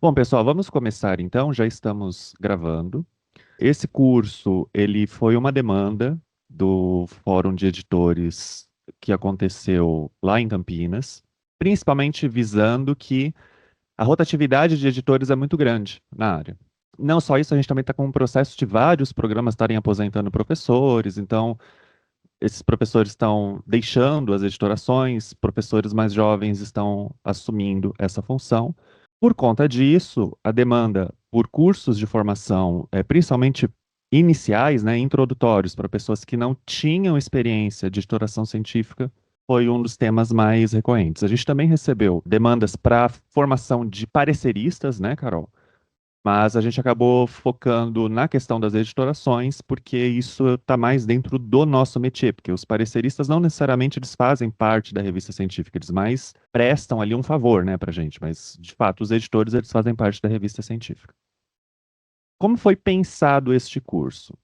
Bom, pessoal, vamos começar então, já estamos gravando. Esse curso, ele foi uma demanda do Fórum de Editores que aconteceu lá em Campinas, principalmente visando que a rotatividade de editores é muito grande na área. Não só isso, a gente também está com um processo de vários programas estarem aposentando professores, então esses professores estão deixando as editorações, professores mais jovens estão assumindo essa função. Por conta disso, a demanda por cursos de formação, principalmente iniciais, né, introdutórios, para pessoas que não tinham experiência de editoração científica, foi um dos temas mais recorrentes. A gente também recebeu demandas para formação de pareceristas, né, Carol? Mas a gente acabou focando na questão das editorações, porque isso está mais dentro do nosso métier, porque os pareceristas não necessariamente eles fazem parte da revista científica, eles mais prestam ali um favor, né, para a gente, mas de fato os editores eles fazem parte da revista científica. Como foi pensado este curso?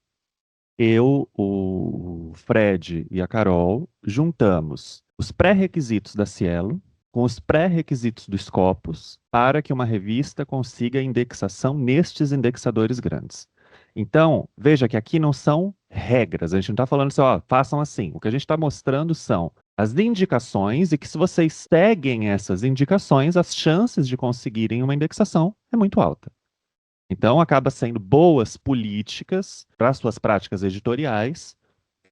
Eu, o Fred e a Carol juntamos os pré-requisitos da Cielo com os pré-requisitos do Scopus para que uma revista consiga indexação nestes indexadores grandes. Então, veja que aqui não são regras, a gente não está falando assim, ó, façam assim. O que a gente está mostrando são as indicações e que se vocês seguem essas indicações, as chances de conseguirem uma indexação é muito alta. Então, acaba sendo boas políticas para suas práticas editoriais.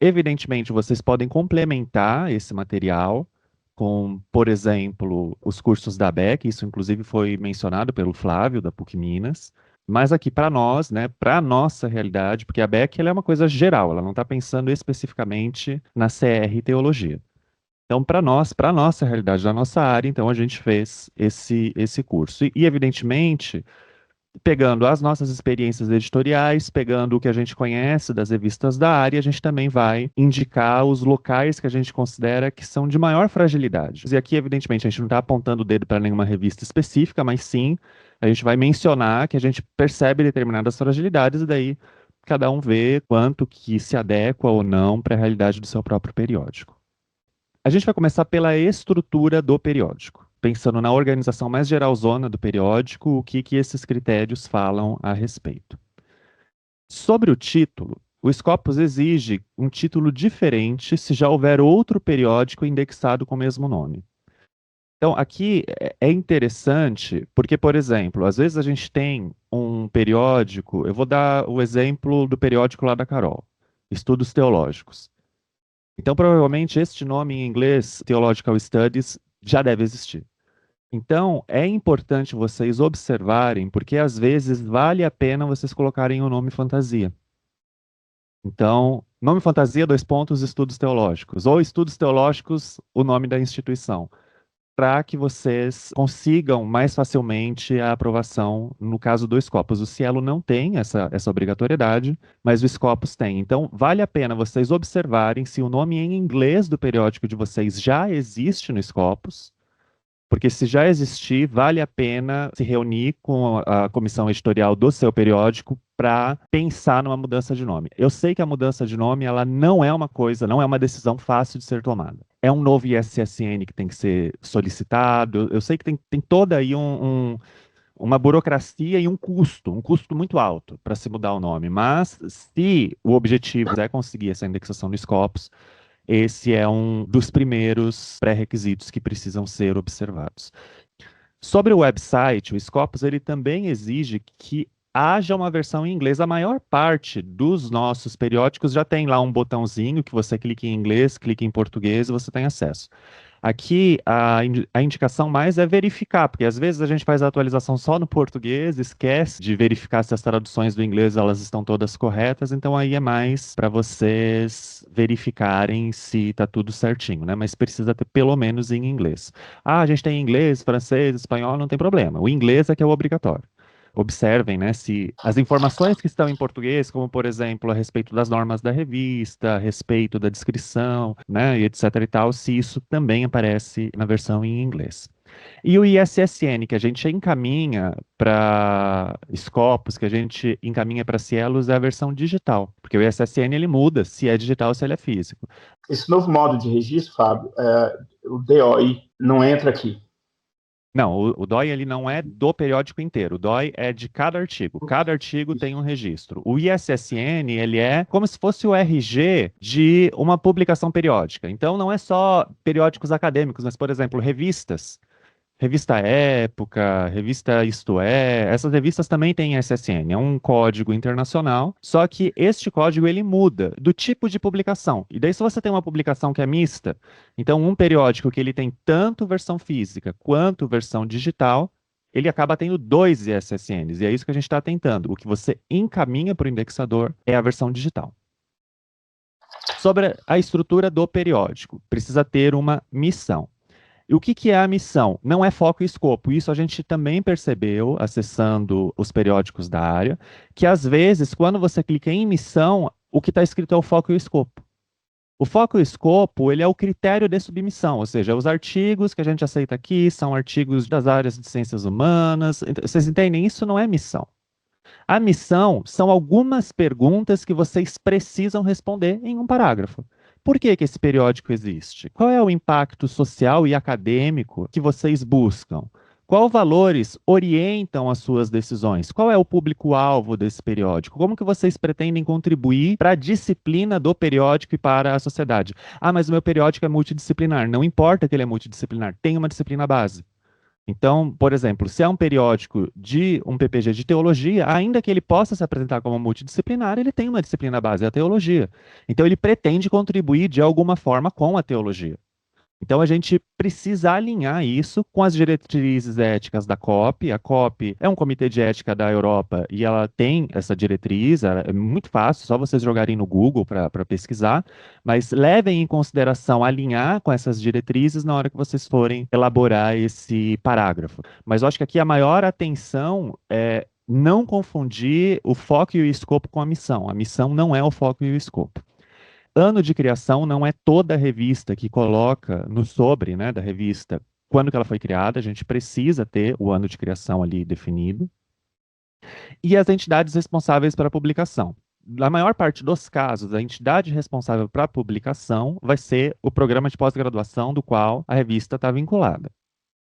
Evidentemente, vocês podem complementar esse material com, por exemplo, os cursos da ABEC, isso inclusive foi mencionado pelo Flávio, da PUC Minas. Mas aqui para nós, né, para a nossa realidade, porque a ABEC ela é uma coisa geral, ela não está pensando especificamente na CR Teologia. Então, para a nossa realidade, da nossa área, então a gente fez esse curso. E evidentemente, pegando as nossas experiências editoriais, pegando o que a gente conhece das revistas da área, a gente também vai indicar os locais que a gente considera que são de maior fragilidade. E aqui, evidentemente, a gente não está apontando o dedo para nenhuma revista específica, mas sim, a gente vai mencionar que a gente percebe determinadas fragilidades e daí cada um vê quanto que se adequa ou não para a realidade do seu próprio periódico. A gente vai começar pela estrutura do periódico, pensando na organização mais geralzona do periódico, o que esses critérios falam a respeito. Sobre o título, o Scopus exige um título diferente se já houver outro periódico indexado com o mesmo nome. Então, aqui é interessante, porque, por exemplo, às vezes a gente tem um periódico, eu vou dar o exemplo do periódico lá da Carol, Estudos Teológicos. Então, provavelmente, este nome em inglês, Theological Studies, já deve existir. Então, é importante vocês observarem, porque às vezes vale a pena vocês colocarem o nome fantasia. Então, nome fantasia, dois pontos, estudos teológicos. Ou estudos teológicos, o nome da instituição. Para que vocês consigam mais facilmente a aprovação no caso do Scopus. O Cielo não tem essa obrigatoriedade, mas o Scopus tem. Então, vale a pena vocês observarem se o nome em inglês do periódico de vocês já existe no Scopus, porque se já existir, vale a pena se reunir com a comissão editorial do seu periódico para pensar numa mudança de nome. Eu sei que a mudança de nome ela não é uma coisa, não é uma decisão fácil de ser tomada. É um novo ISSN que tem que ser solicitado. Eu sei que tem toda aí uma burocracia e um custo muito alto para se mudar o nome. Mas se o objetivo é conseguir essa indexação no Scopus, esse é um dos primeiros pré-requisitos que precisam ser observados. Sobre o website, o Scopus ele também exige que haja uma versão em inglês. A maior parte dos nossos periódicos já tem lá um botãozinho que você clica em inglês, clica em português e você tem acesso. Aqui, a indicação mais é verificar, porque às vezes a gente faz a atualização só no português, esquece de verificar se as traduções do inglês elas estão todas corretas, então aí é mais para vocês verificarem se está tudo certinho, né? Mas precisa ter pelo menos em inglês. Ah, a gente tem inglês, francês, espanhol, não tem problema. O inglês é que é o obrigatório. Observem, né, se as informações que estão em português, como por exemplo a respeito das normas da revista, a respeito da descrição, né, e etc e tal, se isso também aparece na versão em inglês. E o ISSN, que a gente encaminha para Scopus, que a gente encaminha para Cielos, é a versão digital, porque o ISSN ele muda se é digital ou se ele é físico. Esse novo modo de registro, Fábio, o DOI não entra aqui. Não, o DOI ele não é do periódico inteiro. O DOI é de cada artigo. Cada artigo tem um registro. O ISSN, ele é como se fosse o RG de uma publicação periódica. Então, não é só periódicos acadêmicos, mas, por exemplo, revistas. Revista Época, revista Isto É, essas revistas também têm SSN, é um código internacional, só que este código ele muda do tipo de publicação. E daí se você tem uma publicação que é mista, então um periódico que ele tem tanto versão física quanto versão digital, ele acaba tendo dois ISSNs, e é isso que a gente está tentando. O que você encaminha para o indexador é a versão digital. Sobre a estrutura do periódico, precisa ter uma missão. E o que que é a missão? Não é foco e escopo. Isso a gente também percebeu, acessando os periódicos da área, que às vezes, quando você clica em missão, o que está escrito é o foco e o escopo. O foco e o escopo, ele é o critério de submissão, ou seja, os artigos que a gente aceita aqui são artigos das áreas de ciências humanas. Vocês entendem? Isso não é missão. A missão são algumas perguntas que vocês precisam responder em um parágrafo. Por que que esse periódico existe? Qual é o impacto social e acadêmico que vocês buscam? Quais valores orientam as suas decisões? Qual é o público-alvo desse periódico? Como que vocês pretendem contribuir para a disciplina do periódico e para a sociedade? Ah, mas o meu periódico é multidisciplinar. Não importa que ele é multidisciplinar, tem uma disciplina base. Então, por exemplo, se é um periódico de um PPG de teologia, ainda que ele possa se apresentar como multidisciplinar, ele tem uma disciplina base, a teologia. Então, ele pretende contribuir de alguma forma com a teologia. Então, a gente precisa alinhar isso com as diretrizes éticas da COP. A COP é um comitê de ética da Europa e ela tem essa diretriz. É muito fácil, só vocês jogarem no Google para pesquisar. Mas levem em consideração alinhar com essas diretrizes na hora que vocês forem elaborar esse parágrafo. Mas eu acho que aqui a maior atenção é não confundir o foco e o escopo com a missão. A missão não é o foco e o escopo. Ano de criação não é toda a revista que coloca no sobre, né, da revista quando que ela foi criada, a gente precisa ter o ano de criação ali definido. E as entidades responsáveis para a publicação. Na maior parte dos casos, a entidade responsável para a publicação vai ser o programa de pós-graduação do qual a revista está vinculada.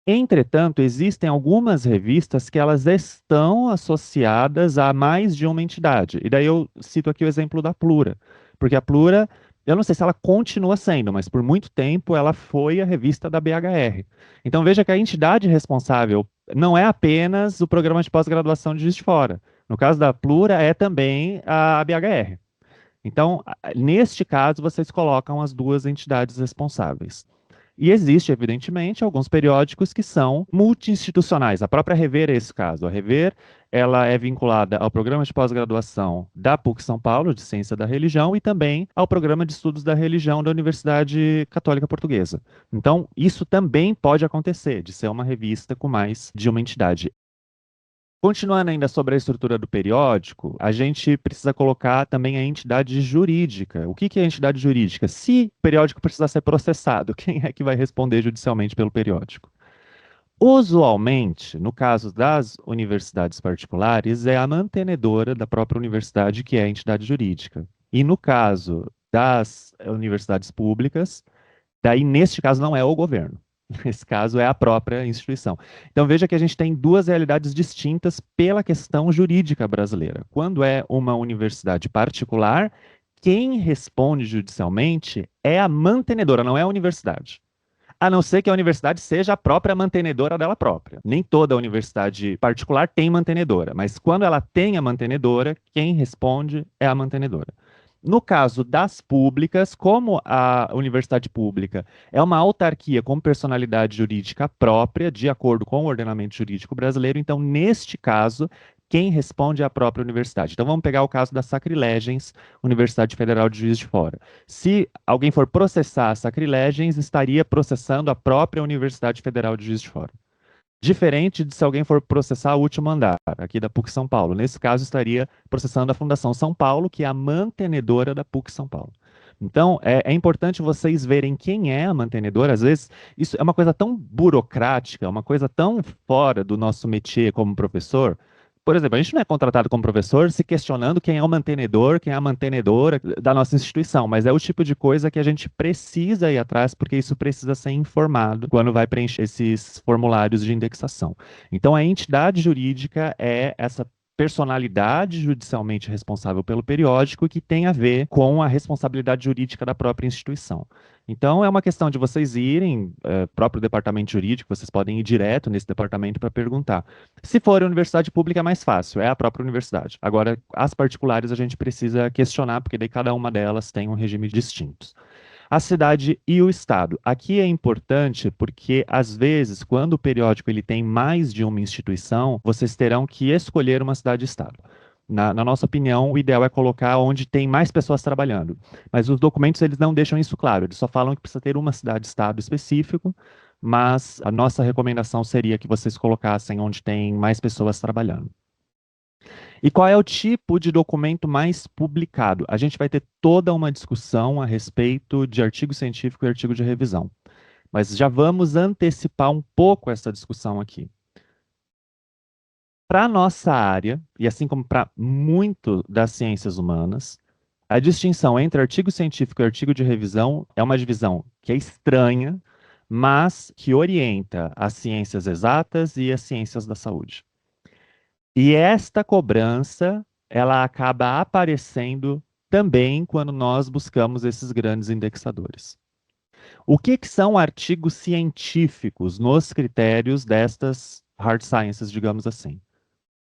Entretanto, existem algumas revistas que elas estão associadas a mais de uma entidade. E daí eu cito aqui o exemplo da Plura, porque a Plura, eu não sei se ela continua sendo, mas por muito tempo ela foi a revista da BHR. Então veja que a entidade responsável não é apenas o programa de pós-graduação de Juiz de Fora. No caso da Plura, é também a BHR. Então, neste caso, vocês colocam as duas entidades responsáveis. E existe, evidentemente, alguns periódicos que são multi-institucionais. A própria Rever é esse caso. A Rever, ela é vinculada ao programa de pós-graduação da PUC São Paulo, de Ciência da Religião, e também ao programa de Estudos da Religião da Universidade Católica Portuguesa. Então, isso também pode acontecer, de ser uma revista com mais de uma entidade. Continuando ainda sobre a estrutura do periódico, a gente precisa colocar também a entidade jurídica. O que que é a entidade jurídica? Se o periódico precisar ser processado, quem é que vai responder judicialmente pelo periódico? Usualmente, no caso das universidades particulares, é a mantenedora da própria universidade que é a entidade jurídica. E no caso das universidades públicas, daí neste caso não é o governo. Nesse caso é a própria instituição. Então veja que a gente tem duas realidades distintas pela questão jurídica brasileira. Quando é uma universidade particular, quem responde judicialmente é a mantenedora, não é a universidade. A não ser que a universidade seja a própria mantenedora dela própria. Nem toda universidade particular tem mantenedora, mas quando ela tem a mantenedora, quem responde é a mantenedora. No caso das públicas, como a universidade pública é uma autarquia com personalidade jurídica própria, de acordo com o ordenamento jurídico brasileiro, então, neste caso, quem responde é a própria universidade. Então, vamos pegar o caso da Sacrilegens, Universidade Federal de Juiz de Fora. Se alguém for processar a Sacrilegens, estaria processando a própria Universidade Federal de Juiz de Fora. Diferente de se alguém for processar o último andar, aqui da PUC São Paulo. Nesse caso, estaria processando a Fundação São Paulo, que é a mantenedora da PUC São Paulo. Então, é importante vocês verem quem é a mantenedora. Às vezes, isso é uma coisa tão burocrática, uma coisa tão fora do nosso métier como professor. Por exemplo, a gente não é contratado como professor se questionando quem é o mantenedor, quem é a mantenedora da nossa instituição, mas é o tipo de coisa que a gente precisa ir atrás, porque isso precisa ser informado quando vai preencher esses formulários de indexação. Então, a entidade jurídica é essa personalidade judicialmente responsável pelo periódico que tem a ver com a responsabilidade jurídica da própria instituição. Então, é uma questão de vocês irem, próprio departamento jurídico, vocês podem ir direto nesse departamento para perguntar. Se for a universidade pública é mais fácil, é a própria universidade. Agora, as particulares a gente precisa questionar, porque daí cada uma delas tem um regime distinto. A cidade e o estado. Aqui é importante porque, às vezes, quando o periódico ele tem mais de uma instituição, vocês terão que escolher uma cidade e estado. Na nossa opinião, o ideal é colocar onde tem mais pessoas trabalhando. Mas os documentos eles não deixam isso claro, eles só falam que precisa ter uma cidade-estado específico, mas a nossa recomendação seria que vocês colocassem onde tem mais pessoas trabalhando. E qual é o tipo de documento mais publicado? A gente vai ter toda uma discussão a respeito de artigo científico e artigo de revisão. Mas já vamos antecipar um pouco essa discussão aqui. Para a nossa área, e assim como para muito das ciências humanas, a distinção entre artigo científico e artigo de revisão é uma divisão que é estranha, mas que orienta as ciências exatas e as ciências da saúde. E esta cobrança, ela acaba aparecendo também quando nós buscamos esses grandes indexadores. O que são artigos científicos nos critérios destas hard sciences, digamos assim?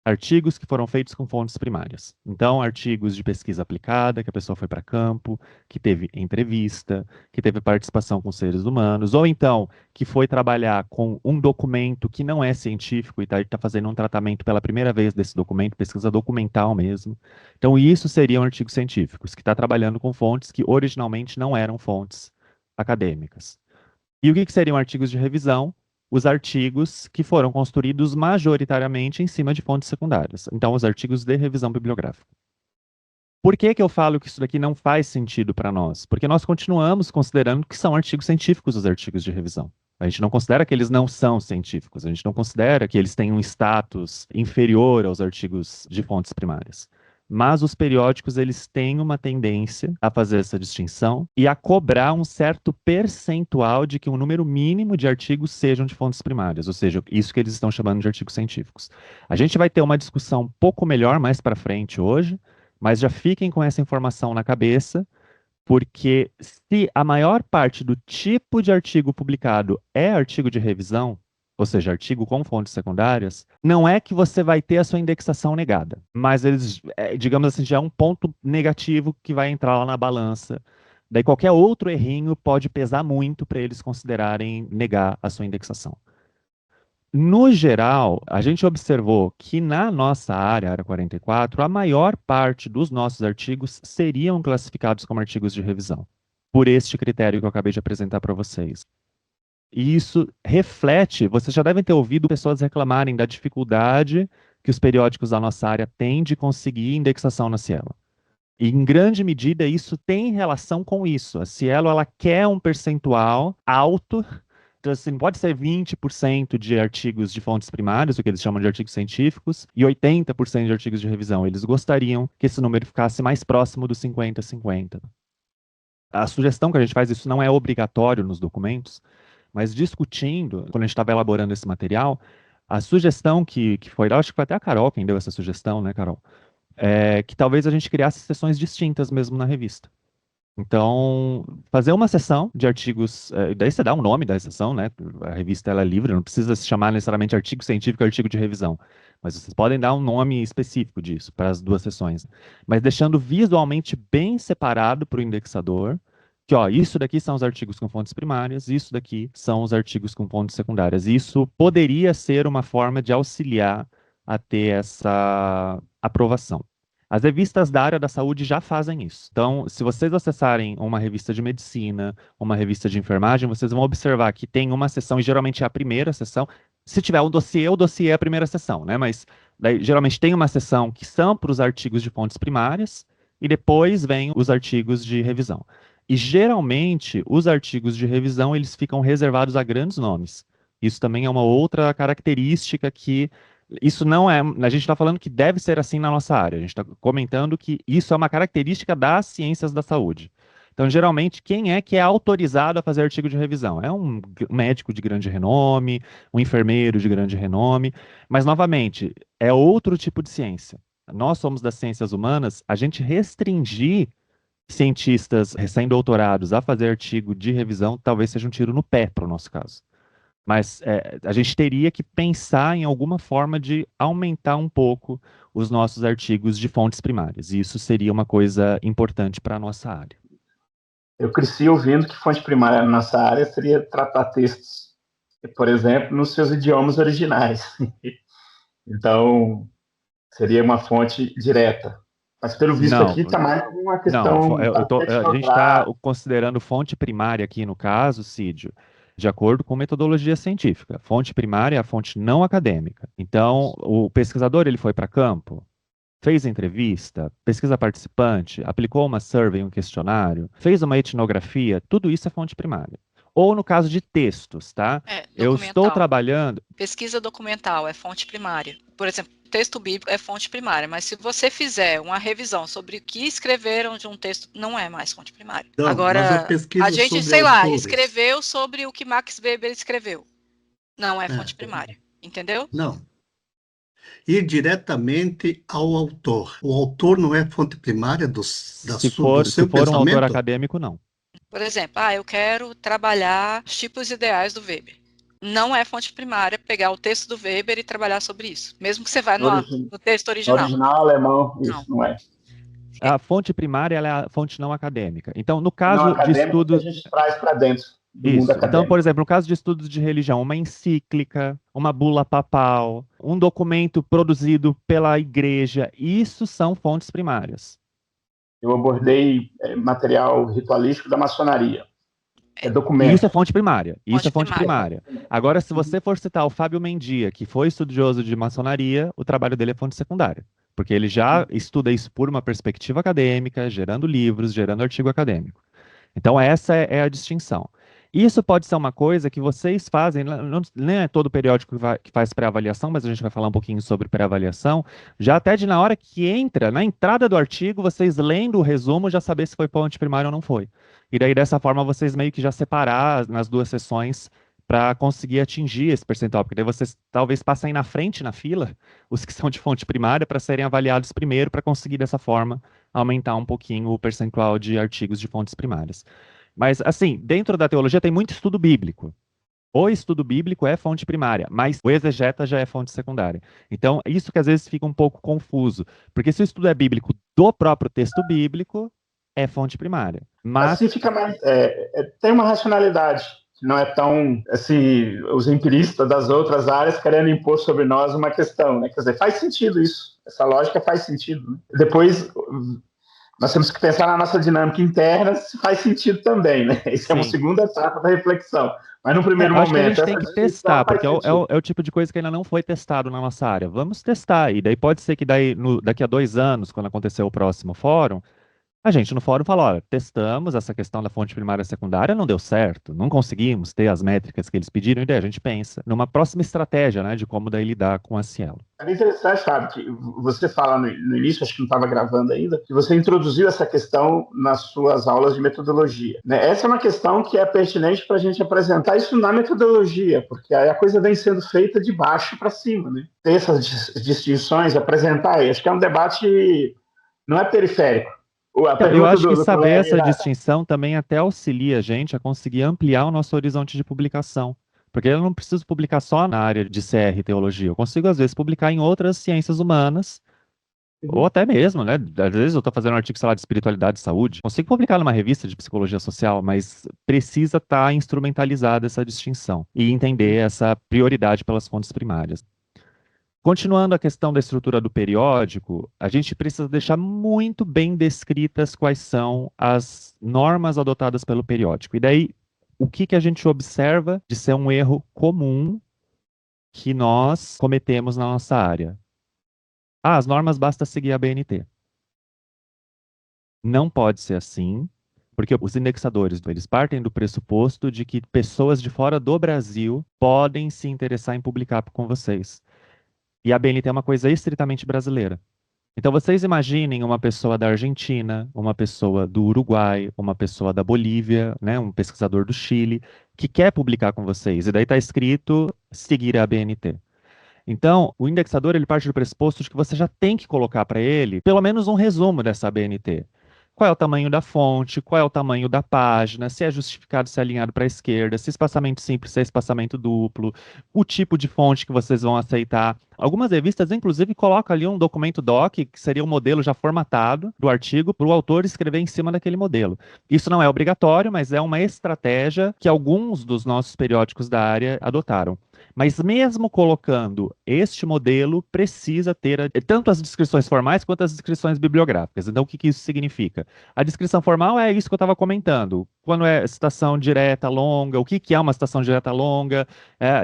Artigos que foram feitos com fontes primárias. Então, artigos de pesquisa aplicada, que a pessoa foi para campo, que teve entrevista, que teve participação com seres humanos, ou então que foi trabalhar com um documento que não é científico e está fazendo um tratamento pela primeira vez desse documento, pesquisa documental mesmo. Então, isso seriam artigos científicos, que está trabalhando com fontes que originalmente não eram fontes acadêmicas. E o que seriam artigos de revisão? Os artigos que foram construídos majoritariamente em cima de fontes secundárias. Então, os artigos de revisão bibliográfica. Por que que eu falo que isso daqui não faz sentido para nós? Porque nós continuamos considerando que são artigos científicos os artigos de revisão. A gente não considera que eles não são científicos, a gente não considera que eles têm um status inferior aos artigos de fontes primárias. Mas os periódicos, eles têm uma tendência a fazer essa distinção e a cobrar um certo percentual de que um número mínimo de artigos sejam de fontes primárias, ou seja, isso que eles estão chamando de artigos científicos. A gente vai ter uma discussão um pouco melhor mais para frente hoje, mas já fiquem com essa informação na cabeça, porque se a maior parte do tipo de artigo publicado é artigo de revisão, ou seja, artigo com fontes secundárias, não é que você vai ter a sua indexação negada, mas eles, digamos assim, já é um ponto negativo que vai entrar lá na balança. Daí qualquer outro errinho pode pesar muito para eles considerarem negar a sua indexação. No geral, a gente observou que na nossa área 44, a maior parte dos nossos artigos seriam classificados como artigos de revisão, por este critério que eu acabei de apresentar para vocês. E isso reflete, vocês já devem ter ouvido pessoas reclamarem da dificuldade que os periódicos da nossa área têm de conseguir indexação na Cielo. E em grande medida isso tem relação com isso. A Cielo ela quer um percentual alto. Então, assim, pode ser 20% de artigos de fontes primárias, o que eles chamam de artigos científicos, e 80% de artigos de revisão. Eles gostariam que esse número ficasse mais próximo dos 50-50. A sugestão que a gente faz, isso não é obrigatório nos documentos, mas discutindo, quando a gente estava elaborando esse material, a sugestão que foi, acho que foi até a Carol quem deu essa sugestão, né, Carol? É que talvez a gente criasse sessões distintas mesmo na revista. Então, fazer uma sessão de artigos, daí você dá um nome da sessão, né? A revista ela é livre, não precisa se chamar necessariamente artigo científico ou artigo de revisão. Mas vocês podem dar um nome específico disso para as duas sessões. Mas deixando visualmente bem separado para o indexador, que ó, isso daqui são os artigos com fontes primárias, isso daqui são os artigos com fontes secundárias. Isso poderia ser uma forma de auxiliar a ter essa aprovação. As revistas da área da saúde já fazem isso. Então, se vocês acessarem uma revista de medicina, uma revista de enfermagem, vocês vão observar que tem uma seção, e geralmente é a primeira seção. Se tiver um dossiê, o dossiê é a primeira seção, né? Mas daí, geralmente tem uma seção que são para os artigos de fontes primárias, e depois vem os artigos de revisão. E geralmente, os artigos de revisão, eles ficam reservados a grandes nomes. Isso também é uma outra característica que Isso não é. A gente está falando que deve ser assim na nossa área. A gente está comentando que isso é uma característica das ciências da saúde. Então, geralmente, quem é que é autorizado a fazer artigo de revisão? É um médico de grande renome, um enfermeiro de grande renome, mas, novamente, é outro tipo de ciência. Nós somos das ciências humanas, a gente restringir cientistas recém-doutorados a fazer artigo de revisão talvez seja um tiro no pé para o nosso caso. Mas a gente teria que pensar em alguma forma de aumentar um pouco os nossos artigos de fontes primárias. E isso seria uma coisa importante para a nossa área. Eu cresci ouvindo que fonte primária na nossa área seria tratar textos, por exemplo, nos seus idiomas originais. Então, seria uma fonte direta. Mas, pelo visto Não, aqui, está mais uma não, questão para a gente está etnográfica. considerando fonte primária aqui no caso, Cídio, de acordo com metodologia científica. Fonte primária é a fonte não acadêmica. Então, o pesquisador ele foi para campo, fez entrevista, pesquisa participante, aplicou uma survey, um questionário, fez uma etnografia, tudo isso é fonte primária. Ou no caso de textos, tá? Eu estou Documental. trabalhando. Pesquisa documental é fonte primária. Por exemplo, texto bíblico é fonte primária, mas se você fizer uma revisão sobre o que escreveram de um texto, não é mais fonte primária. Não, mas a Agora, a pesquisa gente, sobre sei lá, autores. escreveu sobre o que Max Weber escreveu. Não é fonte É. primária, entendeu? Não. Ir diretamente ao autor. O autor não é fonte primária do Se seu for um autor pensamento? acadêmico, não. Por exemplo, eu quero trabalhar os tipos ideais do Weber. Não é fonte primária pegar o texto do Weber e trabalhar sobre isso, mesmo que você vá no texto No original. original alemão, isso não é. A fonte primária ela é a fonte não acadêmica. Então, no Não caso de acadêmico que a estudos. gente traz para dentro do mundo Isso. Então, acadêmico. por exemplo, no caso de estudos de religião, uma encíclica, uma bula papal, um documento produzido pela igreja, isso são fontes primárias. Eu abordei material ritualístico da maçonaria. É documento. Isso é fonte primária. Isso Fonte é fonte primária. primária. Agora, se você for citar o Fábio Mendia, que foi estudioso de maçonaria, o trabalho dele é fonte secundária. Porque ele já estuda isso por uma perspectiva acadêmica, gerando livros, gerando artigo acadêmico. Então, essa é a distinção. Isso pode ser uma coisa que vocês fazem, nem é todo periódico que faz pré-avaliação, mas a gente vai falar um pouquinho sobre pré-avaliação, já até de na hora que entra, na entrada do artigo, vocês lendo o resumo, já saber se foi fonte primária ou não foi. E daí, dessa forma, vocês meio que já separar nas duas sessões para conseguir atingir esse percentual, porque daí vocês talvez passem na frente na fila, os que são de fonte primária, para serem avaliados primeiro, para conseguir dessa forma aumentar um pouquinho o percentual de artigos de fontes primárias. Mas, assim, dentro da teologia tem muito estudo bíblico. O estudo bíblico é fonte primária, mas o exegeta já é fonte secundária. Então, isso que às vezes fica um pouco confuso, porque se o estudo é bíblico do próprio texto bíblico, é fonte primária. Mas assim fica mais. Tem uma racionalidade. Não é tão, assim, os empiristas das outras áreas querendo impor sobre nós uma questão, né? Quer dizer, faz sentido isso. Essa lógica faz sentido. Né? Depois, nós temos que pensar na nossa dinâmica interna se faz sentido também, né? Isso é uma segunda etapa da reflexão. Mas no primeiro eu acho que a momento, gente tem que testar, porque é o tipo de coisa que ainda não foi testado na nossa área. Vamos testar, e daí pode ser que daqui a 2 anos, quando acontecer o próximo fórum, a gente no fórum fala, olha, testamos essa questão da fonte primária e secundária, não deu certo, não conseguimos ter as métricas que eles pediram, e daí a gente pensa numa próxima estratégia, né, de como daí lidar com a Cielo. É interessante, sabe, que você fala no início, acho que não estava gravando ainda, que você introduziu essa questão nas suas aulas de metodologia. Né? Essa é uma questão que é pertinente para a gente apresentar isso na metodologia, porque aí a coisa vem sendo feita de baixo para cima. Né? Ter essas distinções, apresentar, acho que é um debate, não é periférico. Eu acho que saber essa distinção também até auxilia a gente a conseguir ampliar o nosso horizonte de publicação. Porque eu não preciso publicar só na área de CR Teologia. Eu consigo, às vezes, publicar em outras ciências humanas, ou até mesmo, né? Às vezes eu estou fazendo um artigo, sei lá, de espiritualidade e saúde. Consigo publicar numa revista de psicologia social, mas precisa estar instrumentalizada essa distinção e entender essa prioridade pelas fontes primárias. Continuando a questão da estrutura do periódico, a gente precisa deixar muito bem descritas quais são as normas adotadas pelo periódico. E daí, o que a gente observa de ser um erro comum que nós cometemos na nossa área? As normas basta seguir a BNT. Não pode ser assim, porque os indexadores, eles partem do pressuposto de que pessoas de fora do Brasil podem se interessar em publicar com vocês. E a BNT é uma coisa estritamente brasileira. Então vocês imaginem uma pessoa da Argentina, uma pessoa do Uruguai, uma pessoa da Bolívia, né, um pesquisador do Chile, que quer publicar com vocês. E daí está escrito seguir a BNT. Então, o indexador ele parte do pressuposto de que você já tem que colocar para ele pelo menos um resumo dessa BNT. Qual é o tamanho da fonte, qual é o tamanho da página, se é justificado, se é alinhado para a esquerda, se é espaçamento simples, se é espaçamento duplo, o tipo de fonte que vocês vão aceitar. Algumas revistas, inclusive, colocam ali um documento doc, que seria um modelo já formatado do artigo, para o autor escrever em cima daquele modelo. Isso não é obrigatório, mas é uma estratégia que alguns dos nossos periódicos da área adotaram. Mas mesmo colocando este modelo, precisa ter tanto as descrições formais quanto as descrições bibliográficas. Então, o que isso significa? A descrição formal é isso que eu estava comentando. Quando é citação direta longa, o que é uma citação direta longa?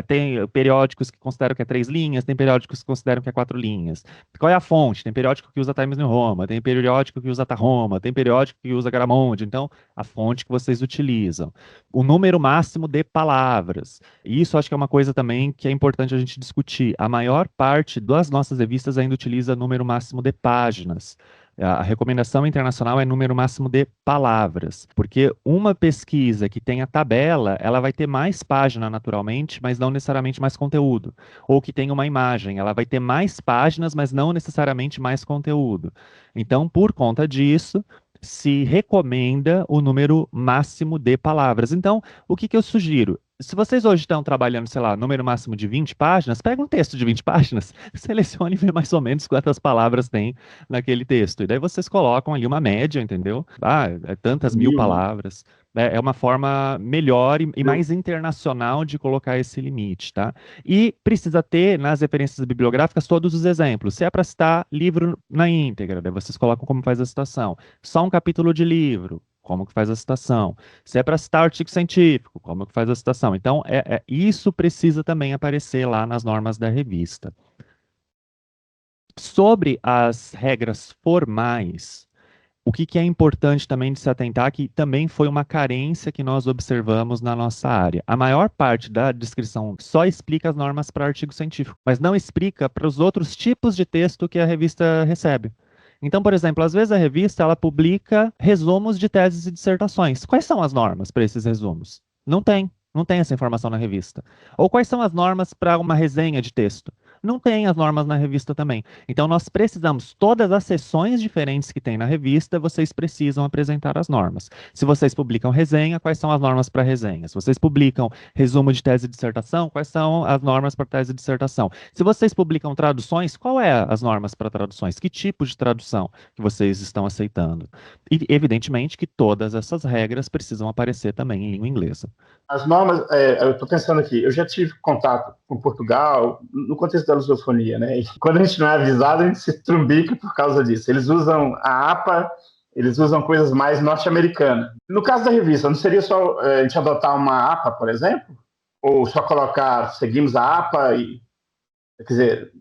Tem periódicos que consideram que é 3 linhas, tem periódicos que consideram que é 4 linhas. Qual é a fonte? Tem periódico que usa Times New Roman, tem periódico que usa Tarroma, tem periódico que usa Garamonde. Então, a fonte que vocês utilizam. O número máximo de palavras. E isso acho que é uma coisa também que é importante a gente discutir. A maior parte das nossas revistas ainda utiliza número máximo de páginas. A recomendação internacional é número máximo de palavras, porque uma pesquisa que tenha tabela, ela vai ter mais página naturalmente, mas não necessariamente mais conteúdo. Ou que tenha uma imagem, ela vai ter mais páginas, mas não necessariamente mais conteúdo. Então, por conta disso, se recomenda o número máximo de palavras. Então, o que eu sugiro? Se vocês hoje estão trabalhando, sei lá, número máximo de 20 páginas, pega um texto de 20 páginas, selecione e vê mais ou menos quantas palavras tem naquele texto. E daí vocês colocam ali uma média, entendeu? É tantas mil palavras. É uma forma melhor e mais internacional de colocar esse limite, tá? E precisa ter nas referências bibliográficas todos os exemplos. Se é para citar livro na íntegra, daí vocês colocam como faz a citação. Só um capítulo de livro, como que faz a citação. Se é para citar artigo científico, como que faz a citação. Então, isso precisa também aparecer lá nas normas da revista. Sobre as regras formais, o que é importante também de se atentar, que também foi uma carência que nós observamos na nossa área. A maior parte da descrição só explica as normas para artigo científico, mas não explica para os outros tipos de texto que a revista recebe. Então, por exemplo, às vezes a revista ela publica resumos de teses e dissertações. Quais são as normas para esses resumos? Não tem essa informação na revista. Ou quais são as normas para uma resenha de texto? Não tem as normas na revista também. Então, nós precisamos, todas as seções diferentes que tem na revista, vocês precisam apresentar as normas. Se vocês publicam resenha, quais são as normas para resenha? Se vocês publicam resumo de tese e dissertação, quais são as normas para tese e dissertação? Se vocês publicam traduções, qual é as normas para traduções? Que tipo de tradução que vocês estão aceitando? E, evidentemente, que todas essas regras precisam aparecer também em língua inglesa. As normas, eu estou pensando aqui, eu já tive contato com Portugal no contexto da lusofonia, né? E quando a gente não é avisado, a gente se trumbica por causa disso. Eles usam a APA, eles usam coisas mais norte-americanas. No caso da revista, não seria só a gente adotar uma APA, por exemplo? Ou só colocar, seguimos a APA e... Quer dizer...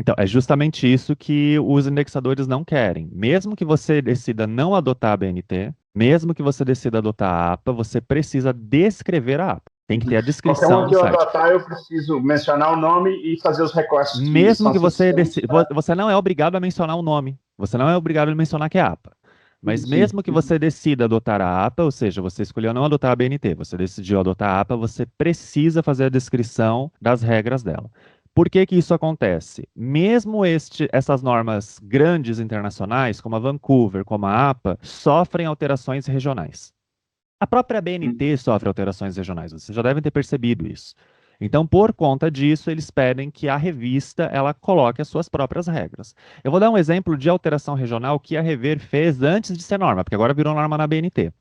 Então, é justamente isso que os indexadores não querem. Mesmo que você decida não adotar a BNT, mesmo que você decida adotar a APA, você precisa descrever a APA. Tem que ter a descrição Qualquer um que do eu site. adotar, eu preciso mencionar o nome e fazer os recortes. Mesmo que você decida... Você não é obrigado a mencionar o nome. Você não é obrigado a mencionar que é APA. Mas mesmo que você decida adotar a APA, ou seja, você escolheu não adotar a BNT, você decidiu adotar a APA, você precisa fazer a descrição das regras dela. Por que isso acontece? Mesmo essas normas grandes internacionais, como a Vancouver, como a APA, sofrem alterações regionais. A própria BNT sofre alterações regionais, vocês já devem ter percebido isso. Então, por conta disso, eles pedem que a revista ela coloque as suas próprias regras. Eu vou dar um exemplo de alteração regional que a Rever fez antes de ser norma, porque agora virou norma na BNT.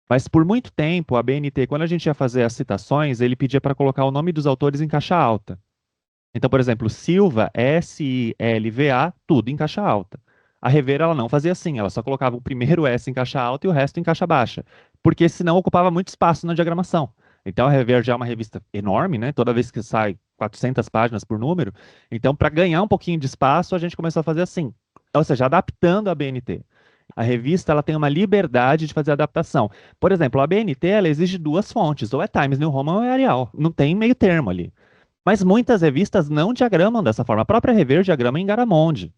Mas por muito tempo, a BNT, quando a gente ia fazer as citações, ele pedia para colocar o nome dos autores em caixa alta. Então, por exemplo, Silva, S-I-L-V-A, tudo em caixa alta. A Rever, ela não fazia assim, ela só colocava o primeiro S em caixa alta e o resto em caixa baixa, porque senão ocupava muito espaço na diagramação. Então, a Rever já é uma revista enorme, né? Toda vez que sai 400 páginas por número. Então, para ganhar um pouquinho de espaço, a gente começou a fazer assim, ou seja, adaptando a BNT. A revista ela tem uma liberdade de fazer adaptação. Por exemplo, a BNT ela exige 2 fontes, ou é Times New Roman ou é Arial. Não tem meio termo ali. Mas muitas revistas não diagramam dessa forma. A própria Rever diagrama em Garamonde.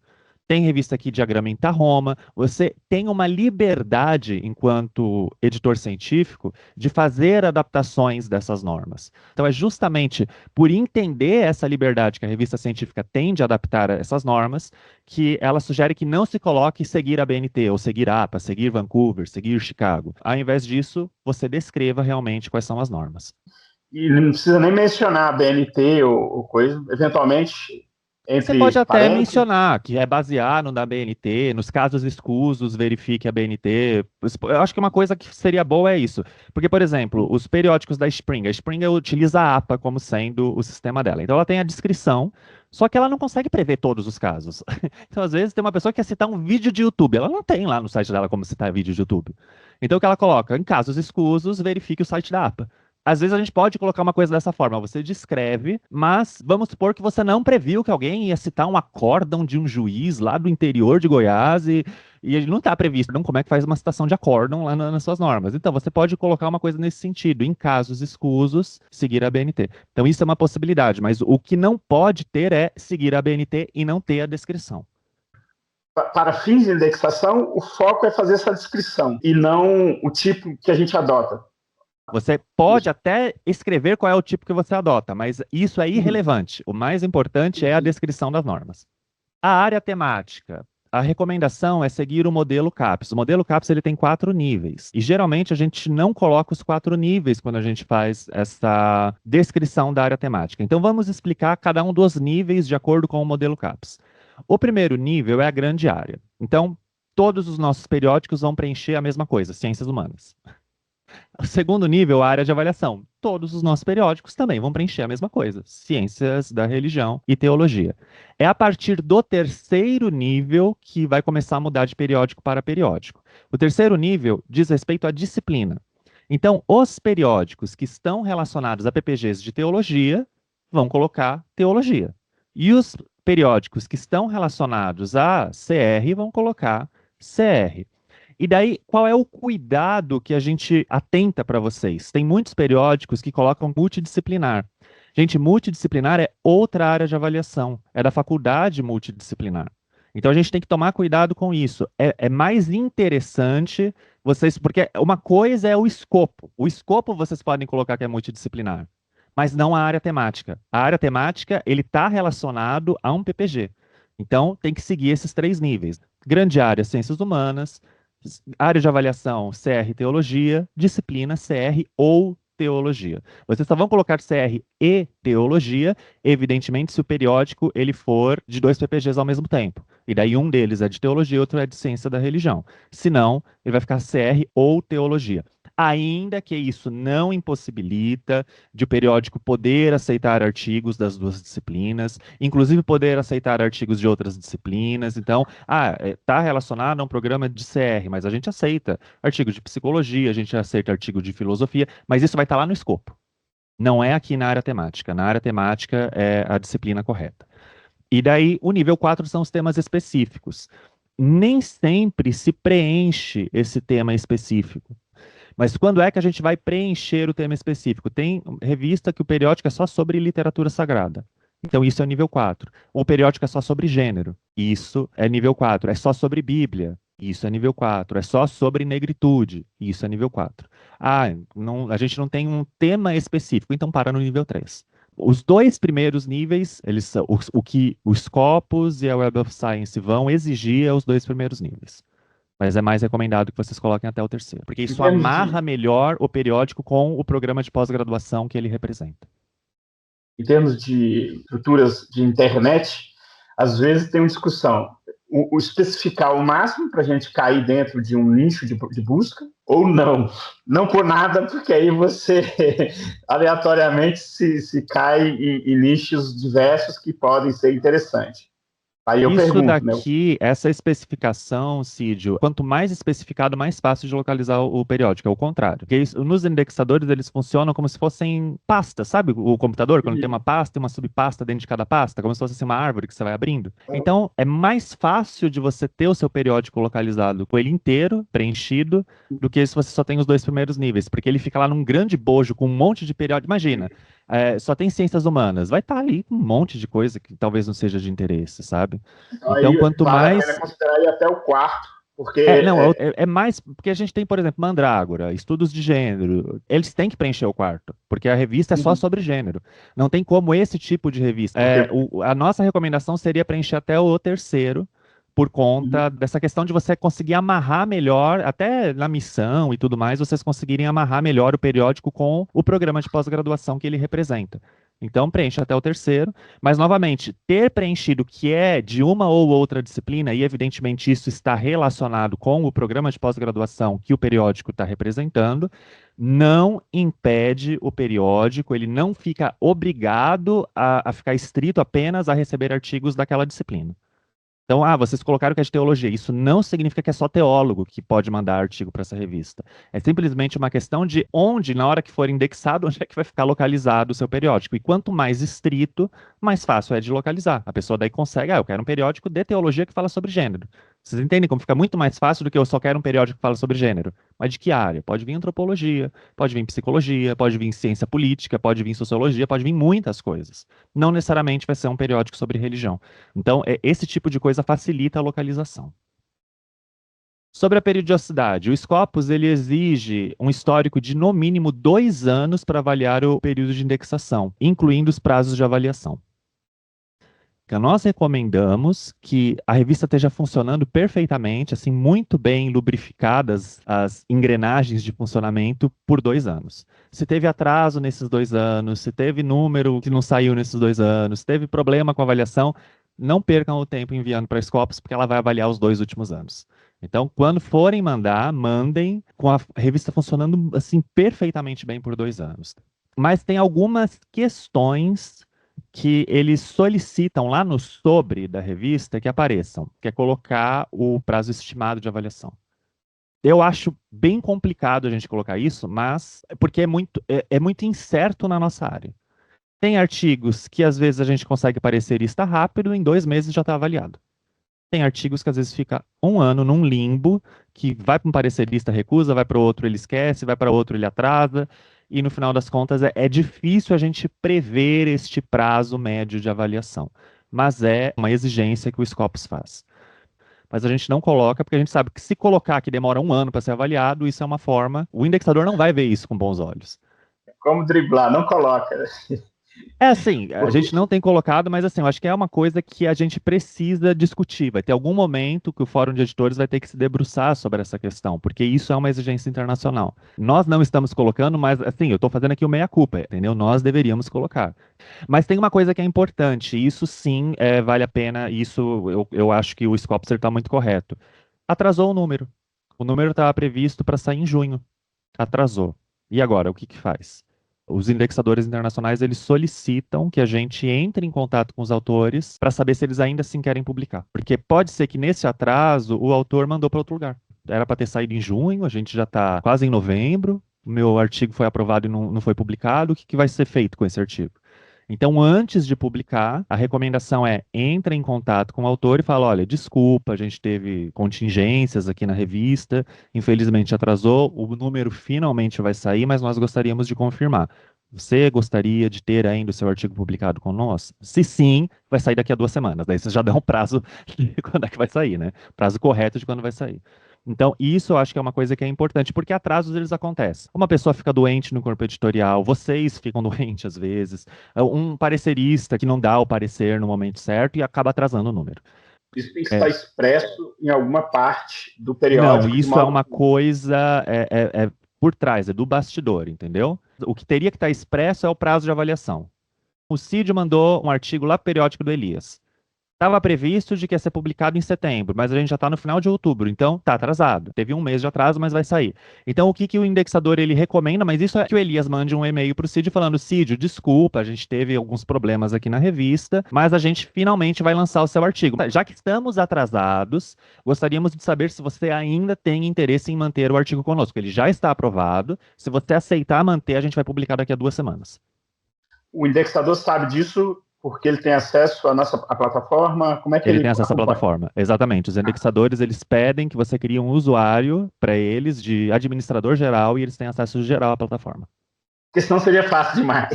Tem revista que diagrama em Tarroma. Você tem uma liberdade, enquanto editor científico, de fazer adaptações dessas normas. Então, é justamente por entender essa liberdade que a revista científica tem de adaptar essas normas, que ela sugere que não se coloque seguir a BNT, ou seguir a APA, seguir Vancouver, seguir Chicago. Ao invés disso, você descreva realmente quais são as normas. E não precisa nem mencionar a BNT ou coisa, eventualmente, entre Você pode até parênteses. mencionar que é baseado na BNT, nos casos escusos, verifique a BNT. Eu acho que uma coisa que seria boa é isso. Porque, por exemplo, os periódicos da Springer, a Springer utiliza a APA como sendo o sistema dela. Então ela tem a descrição, só que ela não consegue prever todos os casos. Então, às vezes, tem uma pessoa que quer citar um vídeo de YouTube. Ela não tem lá no site dela como citar vídeo de YouTube. Então, o que ela coloca? Em casos escusos, verifique o site da APA. Às vezes a gente pode colocar uma coisa dessa forma, você descreve, mas vamos supor que você não previu que alguém ia citar um acórdão de um juiz lá do interior de Goiás e ele não está previsto. Então, como é que faz uma citação de acórdão lá nas suas normas? Então, você pode colocar uma coisa nesse sentido, em casos escusos, seguir a BNT. Então, isso é uma possibilidade, mas o que não pode ter é seguir a BNT e não ter a descrição. Para fins de indexação, o foco é fazer essa descrição e não o tipo que a gente adota. Você pode até escrever qual é o tipo que você adota, mas isso é irrelevante. O mais importante é a descrição das normas. A área temática. A recomendação é seguir o modelo CAPES. O modelo CAPES ele tem 4 níveis. E geralmente a gente não coloca os 4 níveis quando a gente faz essa descrição da área temática. Então vamos explicar cada um dos níveis de acordo com o modelo CAPES. O primeiro nível é a grande área. Então, todos os nossos periódicos vão preencher a mesma coisa, ciências humanas. O segundo nível, a área de avaliação. Todos os nossos periódicos também vão preencher a mesma coisa, ciências da religião e teologia. É a partir do terceiro nível que vai começar a mudar de periódico para periódico. O terceiro nível diz respeito à disciplina. Então, os periódicos que estão relacionados a PPGs de teologia vão colocar teologia. E os periódicos que estão relacionados a CR vão colocar CR. E daí, qual é o cuidado que a gente atenta para vocês? Tem muitos periódicos que colocam multidisciplinar. Gente, multidisciplinar é outra área de avaliação, é da faculdade multidisciplinar. Então a gente tem que tomar cuidado com isso. É mais interessante vocês, porque uma coisa é o escopo. O escopo vocês podem colocar que é multidisciplinar, mas não a área temática. A área temática, ele está relacionado a um PPG. Então tem que seguir esses 3 níveis. Grande área, ciências humanas. Área de avaliação, CR Teologia, disciplina CR ou Teologia. Vocês só vão colocar CR e Teologia, evidentemente, se o periódico ele for de 2 PPGs ao mesmo tempo. E daí um deles é de Teologia e outro é de Ciência da Religião. Se não, ele vai ficar CR ou Teologia. Ainda que isso não impossibilita de o periódico poder aceitar artigos das 2 disciplinas, inclusive poder aceitar artigos de outras disciplinas. Então, está relacionado a um programa de CR, mas a gente aceita artigo de psicologia, a gente aceita artigo de filosofia, mas isso vai estar lá no escopo. Não é aqui na área temática. Na área temática é a disciplina correta. E daí, o nível 4 são os temas específicos. Nem sempre se preenche esse tema específico. Mas quando é que a gente vai preencher o tema específico? Tem revista que o periódico é só sobre literatura sagrada. Então isso é nível 4. O periódico é só sobre gênero. Isso é nível 4. É só sobre Bíblia. Isso é nível 4. É só sobre negritude. Isso é nível 4. A gente não tem um tema específico, então para no nível 3. Os 2 primeiros níveis, eles são o que o Scopus e a Web of Science vão exigir é os 2 primeiros níveis. Mas é mais recomendado que vocês coloquem até o terceiro, porque isso amarra melhor o periódico com o programa de pós-graduação que ele representa. Em termos de estruturas de internet, às vezes tem uma discussão. O especificar o máximo para a gente cair dentro de um nicho de busca, ou não. Não por nada, porque aí você aleatoriamente se cai em nichos diversos que podem ser interessantes. Aí eu Isso pergunto, daqui, essa especificação, Cídio, quanto mais especificado, mais fácil de localizar o periódico, é o contrário. Porque nos indexadores, eles funcionam como se fossem pastas, sabe? O computador, quando tem uma pasta e uma subpasta dentro de cada pasta, como se fosse assim, uma árvore que você vai abrindo. Então, é mais fácil de você ter o seu periódico localizado com ele inteiro, preenchido, do que se você só tem os 2 primeiros níveis, porque ele fica lá num grande bojo com um monte de periódico. Imagina, só tem ciências humanas. Vai estar ali um monte de coisa que talvez não seja de interesse, sabe? Então, Então, aí quanto vale a mais... pena considerar ir até o quarto, porque É mais porque a gente tem, por exemplo, Mandrágora, estudos de gênero. Eles têm que preencher o quarto, porque a revista é só sobre gênero. Não tem como esse tipo de revista. A nossa recomendação seria preencher até o terceiro, por conta dessa questão de você conseguir amarrar melhor, até na missão e tudo mais, vocês conseguirem amarrar melhor o periódico com o programa de pós-graduação que ele representa. Então, preencha até o terceiro, mas, novamente, ter preenchido que é de uma ou outra disciplina, e evidentemente isso está relacionado com o programa de pós-graduação que o periódico está representando, não impede o periódico, ele não fica obrigado a ficar estrito apenas a receber artigos daquela disciplina. Então, vocês colocaram que é de teologia. Isso não significa que é só teólogo que pode mandar artigo para essa revista. É simplesmente uma questão de onde, na hora que for indexado, onde é que vai ficar localizado o seu periódico. E quanto mais estrito, mais fácil é de localizar. A pessoa daí consegue, eu quero um periódico de teologia que fala sobre gênero. Vocês entendem como fica muito mais fácil do que eu só quero um periódico que fala sobre gênero? Mas de que área? Pode vir antropologia, pode vir psicologia, pode vir ciência política, pode vir sociologia, pode vir muitas coisas. Não necessariamente vai ser um periódico sobre religião. Então, esse tipo de coisa facilita a localização. Sobre a periodicidade, o Scopus ele exige um histórico de no mínimo 2 anos para avaliar o período de indexação, incluindo os prazos de avaliação. Então, nós recomendamos que a revista esteja funcionando perfeitamente, assim, muito bem lubrificadas as engrenagens de funcionamento por 2 anos. Se teve atraso nesses 2 anos, se teve número que não saiu nesses 2 anos, se teve problema com a avaliação, não percam o tempo enviando para a Scopus, porque ela vai avaliar os 2 últimos anos. Então, quando forem mandar, mandem com a revista funcionando assim perfeitamente bem por 2 anos. Mas tem algumas questões que eles solicitam lá no sobre da revista que apareçam, que é colocar o prazo estimado de avaliação. Eu acho bem complicado a gente colocar isso, mas porque é muito incerto na nossa área. Tem artigos que às vezes a gente consegue parecerista rápido, em 2 meses já está avaliado. Tem artigos que às vezes fica 1 ano num limbo, que vai para um parecerista, recusa, vai para o outro, ele esquece, vai para outro, ele atrasa, e no final das contas é difícil a gente prever este prazo médio de avaliação. Mas é uma exigência que o Scopus faz. Mas a gente não coloca, porque a gente sabe que se colocar que demora 1 ano para ser avaliado, isso é uma forma, o indexador não vai ver isso com bons olhos. Como driblar, não coloca. Assim, a gente não tem colocado, mas assim, eu acho que é uma coisa que a gente precisa discutir. Vai ter algum momento que o Fórum de Editores vai ter que se debruçar sobre essa questão, porque isso é uma exigência internacional. Nós não estamos colocando, mas assim, eu estou fazendo aqui o meia-culpa, entendeu? Nós deveríamos colocar. Mas tem uma coisa que é importante, isso sim vale a pena, isso eu acho que o Scopus está muito correto. Atrasou o número. O número estava previsto para sair em junho. Atrasou. E agora, o que que faz? Os indexadores internacionais, eles solicitam que a gente entre em contato com os autores para saber se eles ainda assim querem publicar. Porque pode ser que nesse atraso o autor mandou para outro lugar. Era para ter saído em junho, a gente já está quase em novembro, o meu artigo foi aprovado e não foi publicado, o que vai ser feito com esse artigo? Então, antes de publicar, a recomendação é entre em contato com o autor e fala, olha, desculpa, a gente teve contingências aqui na revista, infelizmente atrasou, o número finalmente vai sair, mas nós gostaríamos de confirmar. Você gostaria de ter ainda o seu artigo publicado com nós? Se sim, vai sair daqui a 2 semanas. Daí você já dá um prazo de quando é que vai sair, né? Prazo correto de quando vai sair. Então, isso eu acho que é uma coisa que é importante, porque atrasos eles acontecem. Uma pessoa fica doente no corpo editorial, vocês ficam doentes às vezes, um parecerista que não dá o parecer no momento certo e acaba atrasando o número. Isso tem que estar expresso em alguma parte do periódico. Não, isso é uma coisa por trás, é do bastidor, entendeu? O que teria que estar expresso é o prazo de avaliação. O Cid mandou um artigo lá pro periódico do Elias. Estava previsto de que ia ser publicado em setembro, mas a gente já está no final de outubro, então está atrasado. Teve 1 mês de atraso, mas vai sair. Então o que o indexador ele recomenda, mas isso é que o Elias mande um e-mail para o Cid falando, Cid, desculpa, a gente teve alguns problemas aqui na revista, mas a gente finalmente vai lançar o seu artigo. Já que estamos atrasados, gostaríamos de saber se você ainda tem interesse em manter o artigo conosco. Ele já está aprovado. Se você aceitar manter, a gente vai publicar daqui a 2 semanas. O indexador sabe disso porque ele tem acesso à nossa plataforma? Como é que ele tem acesso à plataforma, exatamente. Os indexadores, eles pedem que você crie um usuário para eles de administrador geral e eles têm acesso geral à plataforma. porque senão seria fácil demais.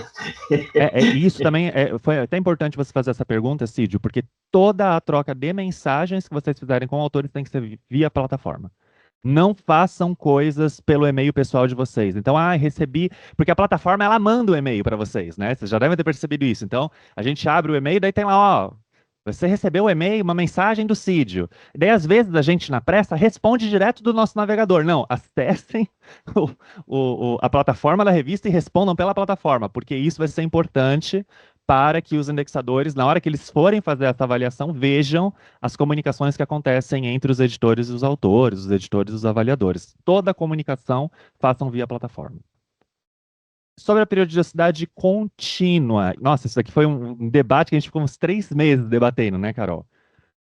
Isso também foi até importante você fazer essa pergunta, Cídio, porque toda a troca de mensagens que vocês fizerem com autores tem que ser via plataforma. Não façam coisas pelo e-mail pessoal de vocês. Então, recebi, porque a plataforma ela manda o e-mail para vocês, né? Vocês já devem ter percebido isso. Então, a gente abre o e-mail, daí tem lá, ó, você recebeu o e-mail, uma mensagem do Cídio. Daí, às vezes, a gente na pressa responde direto do nosso navegador. Não, acessem a plataforma da revista e respondam pela plataforma, porque isso vai ser importante para que os indexadores, na hora que eles forem fazer essa avaliação, vejam as comunicações que acontecem entre os editores e os autores, os editores e os avaliadores. Toda a comunicação façam via plataforma. Sobre a periodicidade contínua. Nossa, isso daqui foi um debate que a gente ficou uns 3 meses debatendo, né, Carol?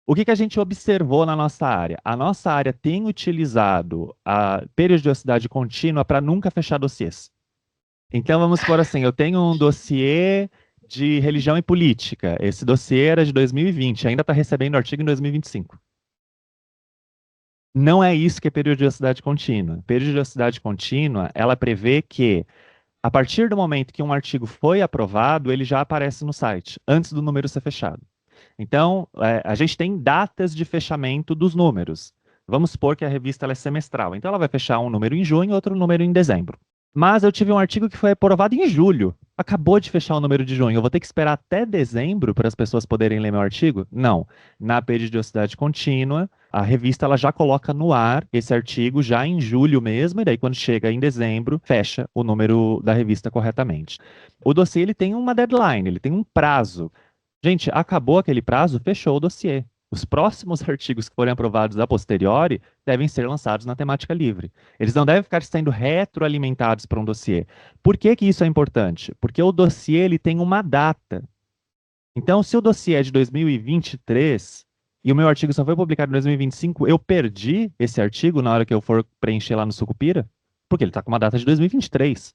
O que a gente observou na nossa área? A nossa área tem utilizado a periodicidade contínua para nunca fechar dossiês. Então, vamos supor assim, eu tenho um dossiê de religião e política. Esse dossiê era de 2020, ainda está recebendo artigo em 2025. Não é isso que é periodicidade contínua. Periodicidade contínua, ela prevê que, a partir do momento que um artigo foi aprovado, ele já aparece no site, antes do número ser fechado. Então, a gente tem datas de fechamento dos números. Vamos supor que a revista ela é semestral. Então, ela vai fechar um número em junho e outro número em dezembro. Mas eu tive um artigo que foi aprovado em julho. Acabou de fechar o número de junho. Eu vou ter que esperar até dezembro para as pessoas poderem ler meu artigo? Não. Na periodicidade contínua, a revista ela já coloca no ar esse artigo já em julho mesmo, e daí quando chega em dezembro, fecha o número da revista corretamente. O dossiê ele tem uma deadline, ele tem um prazo. Gente, acabou aquele prazo, fechou o dossiê. Os próximos artigos que forem aprovados a posteriori devem ser lançados na temática livre. Eles não devem ficar sendo retroalimentados para um dossiê. Por que isso é importante? Porque o dossiê ele tem uma data. Então, se o dossiê é de 2023 e o meu artigo só foi publicado em 2025, eu perdi esse artigo na hora que eu for preencher lá no Sucupira? Porque ele está com uma data de 2023.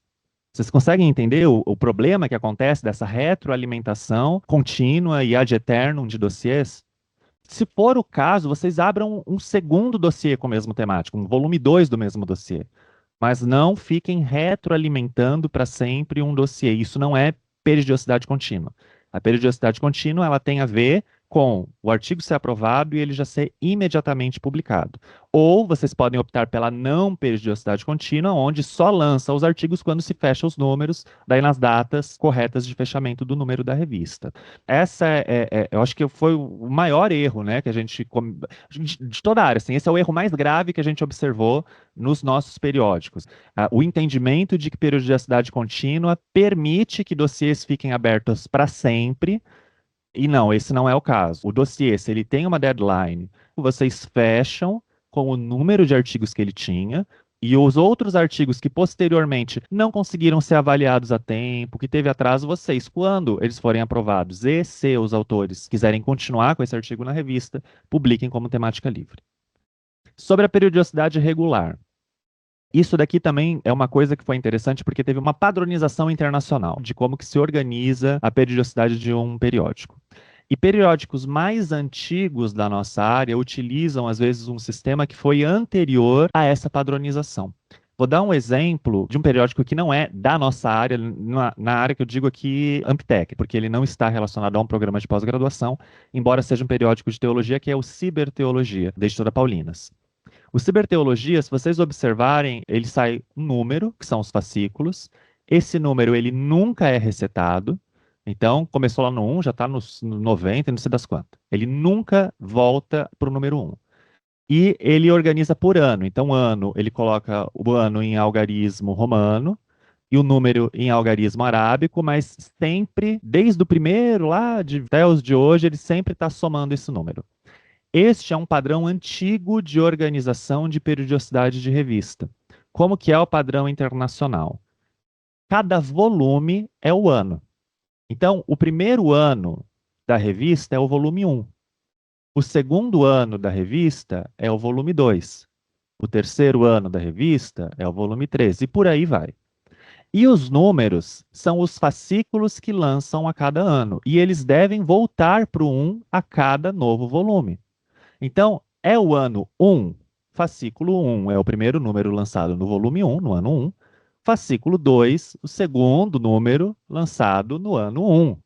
Vocês conseguem entender o problema que acontece dessa retroalimentação contínua e ad eternum de dossiês? Se for o caso, vocês abram um segundo dossiê com o mesmo temático, um volume 2 do mesmo dossiê. Mas não fiquem retroalimentando para sempre um dossiê. Isso não é periodicidade contínua. A periodicidade contínua ela tem a ver com o artigo ser aprovado e ele já ser imediatamente publicado. Ou vocês podem optar pela não periodicidade contínua, onde só lança os artigos quando se fecha os números, daí nas datas corretas de fechamento do número da revista. Essa eu acho que foi o maior erro, né, que a gente, de toda a área, assim, esse é o erro mais grave que a gente observou nos nossos periódicos. O entendimento de que periodicidade contínua permite que dossiês fiquem abertos para sempre. E não, esse não é o caso. O dossiê, se ele tem uma deadline, vocês fecham com o número de artigos que ele tinha, e os outros artigos que posteriormente não conseguiram ser avaliados a tempo, que teve atraso, vocês, quando eles forem aprovados e se os autores quiserem continuar com esse artigo na revista, publiquem como temática livre. Sobre a periodicidade regular. Isso daqui também é uma coisa que foi interessante porque teve uma padronização internacional de como que se organiza a periodicidade de um periódico. E periódicos mais antigos da nossa área utilizam, às vezes, um sistema que foi anterior a essa padronização. Vou dar um exemplo de um periódico que não é da nossa área, na área que eu digo aqui, Amptec, porque ele não está relacionado a um programa de pós-graduação, embora seja um periódico de teologia, que é o Ciberteologia, da editora Paulinas. O Ciberteologia, se vocês observarem, ele sai um número, que são os fascículos. Esse número, ele nunca é resetado. Então, começou lá no 1, já está no 90, não sei das quantas. Ele nunca volta para o número 1. E ele organiza por ano. Então, ano, ele coloca o ano em algarismo romano e o número em algarismo arábico, mas sempre, desde o primeiro lá, até os de hoje, ele sempre está somando esse número. Este é um padrão antigo de organização de periodicidade de revista. Como que é o padrão internacional? Cada volume é o ano. Então, o primeiro ano da revista é o volume 1. O segundo ano da revista é o volume 2. O terceiro ano da revista é o volume 3. E por aí vai. E os números são os fascículos que lançam a cada ano. E eles devem voltar para o 1 a cada novo volume. Então, é o ano 1, fascículo 1 é o primeiro número lançado no volume 1, no ano 1. Fascículo 2, o segundo número lançado no ano 1.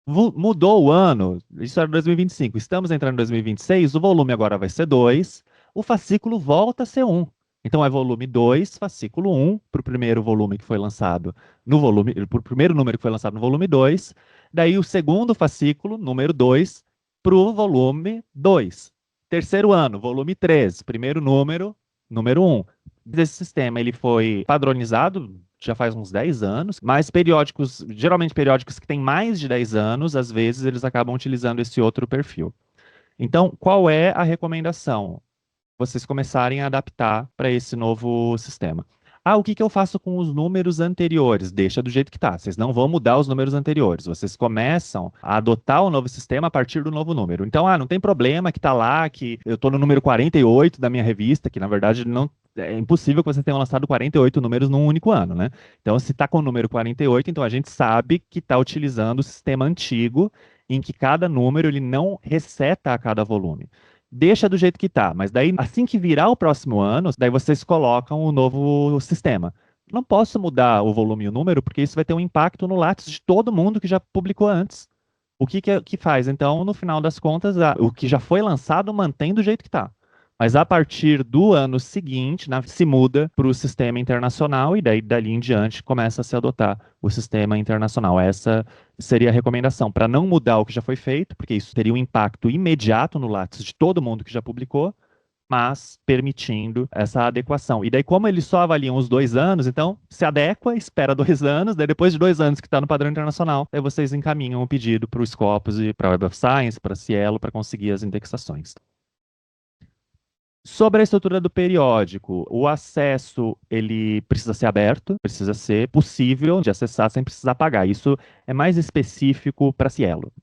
Mudou o ano, isso era 2025, estamos entrando em 2026, o volume agora vai ser 2, o fascículo volta a ser 1. Então é volume 2, fascículo 1, para o primeiro volume que foi lançado no volume, para o primeiro número que foi lançado no volume 2, daí o segundo fascículo, número 2, para o volume 2. Terceiro ano, volume 3, primeiro número, número 1. Esse sistema ele foi padronizado já faz uns 10 anos, mas periódicos, geralmente periódicos que têm mais de 10 anos, às vezes eles acabam utilizando esse outro perfil. Então, qual é a recomendação? Vocês começarem a adaptar para esse novo sistema. Ah, o que eu faço com os números anteriores? Deixa do jeito que está. Vocês não vão mudar os números anteriores. Vocês começam a adotar o novo sistema a partir do novo número. Então, não tem problema que está lá, que eu estou no número 48 da minha revista, que na verdade não é impossível que você tenha lançado 48 números num único ano, né? Então, se está com o número 48, então a gente sabe que está utilizando o sistema antigo, em que cada número ele não reseta a cada volume. Deixa do jeito que está, mas daí, assim que virar o próximo ano, daí vocês colocam o novo sistema. Não posso mudar o volume e o número, porque isso vai ter um impacto no Lattes de todo mundo que já publicou antes. O que faz? Então, no final das contas, o que já foi lançado mantém do jeito que está. Mas a partir do ano seguinte, se muda para o sistema internacional e daí dali em diante começa a se adotar o sistema internacional. Essa seria a recomendação, para não mudar o que já foi feito, porque isso teria um impacto imediato no Lattes de todo mundo que já publicou, mas permitindo essa adequação. E daí, como eles só avaliam os 2 anos, então se adequa, espera 2 anos, daí depois de 2 anos que está no padrão internacional, aí vocês encaminham o pedido para o Scopus e para a Web of Science, para a Cielo, para conseguir as indexações. Sobre a estrutura do periódico, o acesso ele precisa ser aberto, precisa ser possível de acessar sem precisar pagar. Isso é mais específico para Cielo.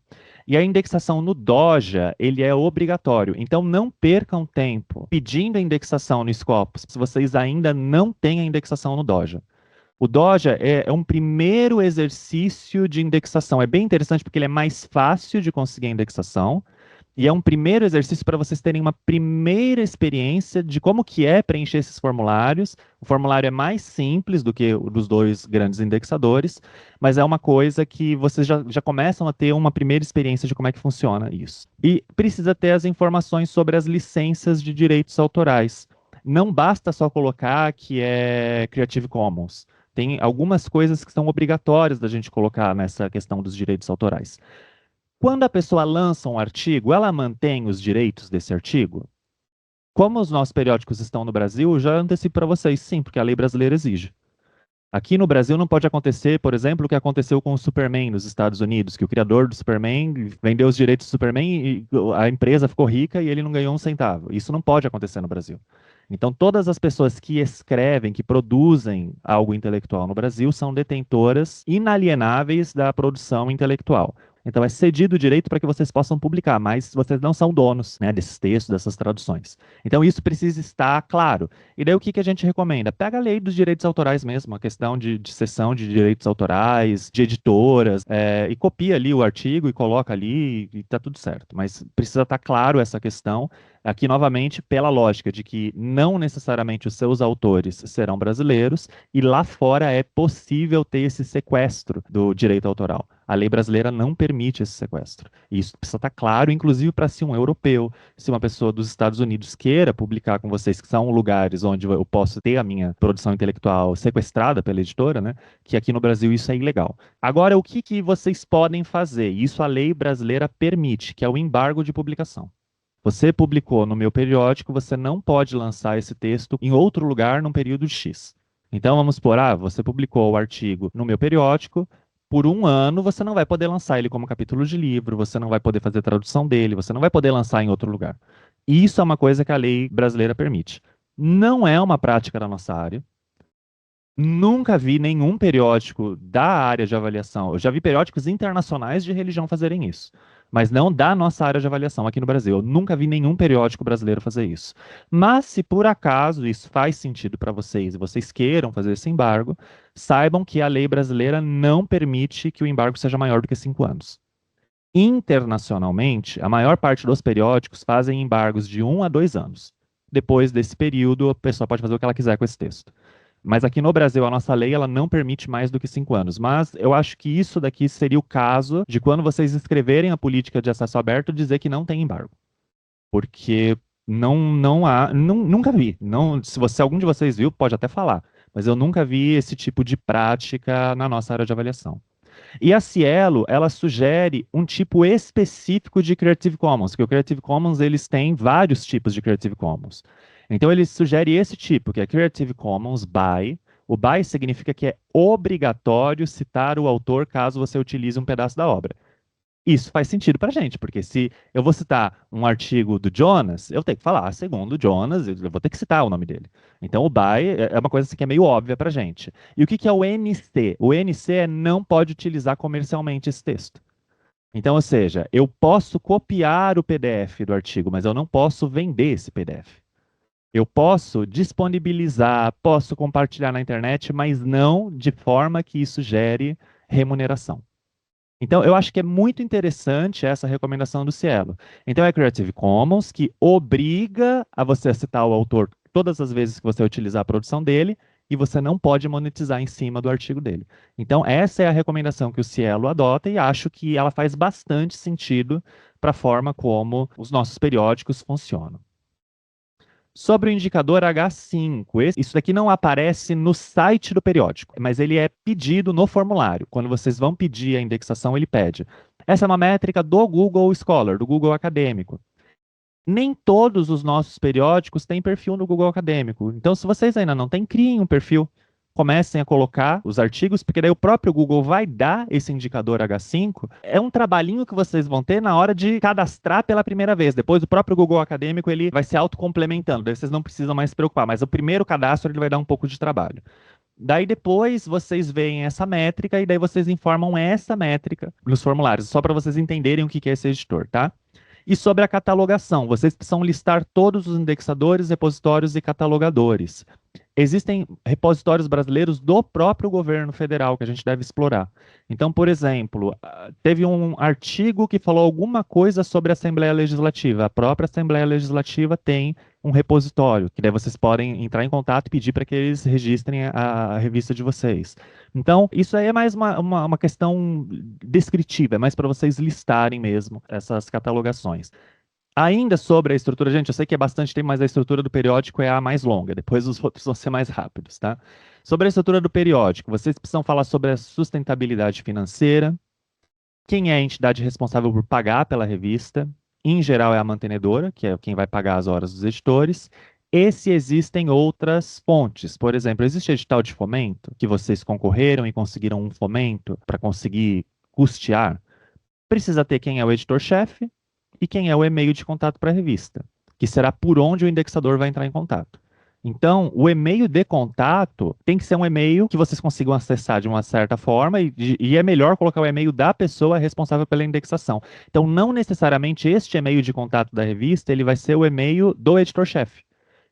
E a indexação no Doja, ele é obrigatório. Então não percam tempo pedindo a indexação no Scopus, se vocês ainda não têm a indexação no Doja. O Doja é um primeiro exercício de indexação. É bem interessante porque ele é mais fácil de conseguir a indexação. E é um primeiro exercício para vocês terem uma primeira experiência de como que é preencher esses formulários. O formulário é mais simples do que o dos 2 grandes indexadores, mas é uma coisa que vocês já começam a ter uma primeira experiência de como é que funciona isso. E precisa ter as informações sobre as licenças de direitos autorais. Não basta só colocar que é Creative Commons. Tem algumas coisas que são obrigatórias da gente colocar nessa questão dos direitos autorais. Quando a pessoa lança um artigo, ela mantém os direitos desse artigo? Como os nossos periódicos estão no Brasil, já antecipo para vocês, sim, porque a lei brasileira exige. Aqui no Brasil não pode acontecer, por exemplo, o que aconteceu com o Superman nos Estados Unidos, que o criador do Superman vendeu os direitos do Superman e a empresa ficou rica e ele não ganhou um centavo. Isso não pode acontecer no Brasil. Então, todas as pessoas que escrevem, que produzem algo intelectual no Brasil, são detentoras inalienáveis da produção intelectual. Então, é cedido o direito para que vocês possam publicar, mas vocês não são donos, né, desses textos, dessas traduções. Então, isso precisa estar claro. E daí, o que a gente recomenda? Pega a lei dos direitos autorais mesmo, a questão de cessão de direitos autorais, de editoras, e copia ali o artigo e coloca ali e está tudo certo. Mas precisa estar claro essa questão. Aqui, novamente, pela lógica de que não necessariamente os seus autores serão brasileiros, e lá fora é possível ter esse sequestro do direito autoral. A lei brasileira não permite esse sequestro. E isso precisa estar claro, inclusive para se um europeu, se uma pessoa dos Estados Unidos queira publicar com vocês, que são lugares onde eu posso ter a minha produção intelectual sequestrada pela editora, né? Que aqui no Brasil isso é ilegal. Agora, o que vocês podem fazer? Isso a lei brasileira permite, que é o embargo de publicação. Você publicou no meu periódico, você não pode lançar esse texto em outro lugar num período de X. Então, vamos supor, você publicou o artigo no meu periódico, por 1 ano você não vai poder lançar ele como capítulo de livro, você não vai poder fazer tradução dele, você não vai poder lançar em outro lugar. Isso é uma coisa que a lei brasileira permite. Não é uma prática da nossa área. Nunca vi nenhum periódico da área de avaliação. Eu já vi periódicos internacionais de religião fazerem isso, mas não da nossa área de avaliação aqui no Brasil. Eu nunca vi nenhum periódico brasileiro fazer isso. Mas se por acaso isso faz sentido para vocês e vocês queiram fazer esse embargo, saibam que a lei brasileira não permite que o embargo seja maior do que 5 anos. Internacionalmente, a maior parte dos periódicos fazem embargos de 1 a 2 anos. Depois desse período, a pessoa pode fazer o que ela quiser com esse texto. Mas aqui no Brasil, a nossa lei, ela não permite mais do que 5 anos. Mas eu acho que isso daqui seria o caso de quando vocês escreverem a política de acesso aberto, dizer que não tem embargo. Porque não há, nunca vi. Não, se algum de vocês viu, pode até falar. Mas eu nunca vi esse tipo de prática na nossa área de avaliação. E a Cielo, ela sugere um tipo específico de Creative Commons, que o Creative Commons, eles têm vários tipos de Creative Commons. Então, ele sugere esse tipo, que é Creative Commons by. O by significa que é obrigatório citar o autor caso você utilize um pedaço da obra. Isso faz sentido para a gente, porque se eu vou citar um artigo do Jonas, eu tenho que falar segundo o Jonas, eu vou ter que citar o nome dele. Então, o by é uma coisa assim, que é meio óbvia para a gente. E o que é o NC? O NC é não pode utilizar comercialmente esse texto. Então, ou seja, eu posso copiar o PDF do artigo, mas eu não posso vender esse PDF. Eu posso disponibilizar, posso compartilhar na internet, mas não de forma que isso gere remuneração. Então, eu acho que é muito interessante essa recomendação do Cielo. Então, é Creative Commons, que obriga a você citar o autor todas as vezes que você utilizar a produção dele, e você não pode monetizar em cima do artigo dele. Então, essa é a recomendação que o Cielo adota, e acho que ela faz bastante sentido para a forma como os nossos periódicos funcionam. Sobre o indicador H5, isso daqui não aparece no site do periódico, mas ele é pedido no formulário. Quando vocês vão pedir a indexação, ele pede. Essa é uma métrica do Google Scholar, do Google Acadêmico. Nem todos os nossos periódicos têm perfil no Google Acadêmico. Então, se vocês ainda não têm, criem um perfil. Comecem a colocar os artigos, porque daí o próprio Google vai dar esse indicador H5. É um trabalhinho que vocês vão ter na hora de cadastrar pela primeira vez. Depois o próprio Google Acadêmico ele vai se autocomplementando, daí vocês não precisam mais se preocupar, mas o primeiro cadastro ele vai dar um pouco de trabalho. Daí depois vocês veem essa métrica e daí vocês informam essa métrica nos formulários, só para vocês entenderem o que é esse editor, tá? E sobre a catalogação, vocês precisam listar todos os indexadores, repositórios e catalogadores. Existem repositórios brasileiros do próprio governo federal que a gente deve explorar. Então, por exemplo, teve um artigo que falou alguma coisa sobre a Assembleia Legislativa. A própria Assembleia Legislativa tem um repositório, que daí vocês podem entrar em contato e pedir para que eles registrem a revista de vocês. Então, isso aí é mais uma questão descritiva, é mais para vocês listarem mesmo essas catalogações. Ainda sobre a estrutura, gente, eu sei que é bastante tempo, mas a estrutura do periódico é a mais longa, depois os outros vão ser mais rápidos, tá? Sobre a estrutura do periódico, vocês precisam falar sobre a sustentabilidade financeira, quem é a entidade responsável por pagar pela revista, em geral é a mantenedora, que é quem vai pagar as horas dos editores, e se existem outras fontes. Por exemplo, existe edital de fomento, que vocês concorreram e conseguiram um fomento para conseguir custear. Precisa ter quem é o editor-chefe, e quem é o e-mail de contato para a revista, que será por onde o indexador vai entrar em contato. Então, o e-mail de contato tem que ser um e-mail que vocês consigam acessar de uma certa forma e é melhor colocar o e-mail da pessoa responsável pela indexação. Então, não necessariamente este e-mail de contato da revista ele vai ser o e-mail do editor-chefe.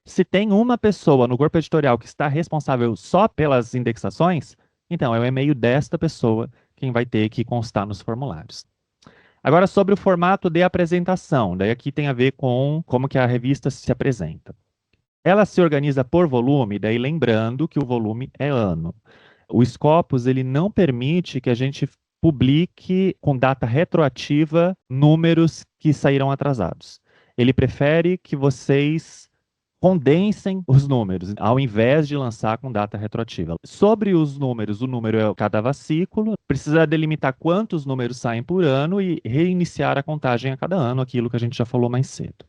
Se tem uma pessoa no corpo editorial que está responsável só pelas indexações, então é o e-mail desta pessoa quem vai ter que constar nos formulários. Agora, sobre o formato de apresentação, daí aqui tem a ver com como que a revista se apresenta. Ela se organiza por volume, daí lembrando que o volume é ano. O Scopus, ele não permite que a gente publique com data retroativa números que saíram atrasados. Ele prefere que vocês condensem os números, ao invés de lançar com data retroativa. Sobre os números, o número é cada fascículo, precisa delimitar quantos números saem por ano e reiniciar a contagem a cada ano, aquilo que a gente já falou mais cedo.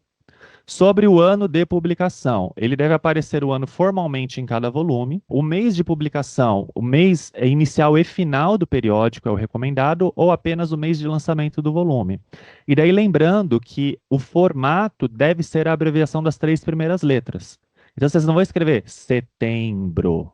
Sobre o ano de publicação, ele deve aparecer o ano formalmente em cada volume. O mês de publicação, o mês inicial e final do periódico é o recomendado, ou apenas o mês de lançamento do volume. E daí lembrando que o formato deve ser a abreviação das 3 primeiras letras. Então vocês não vão escrever setembro,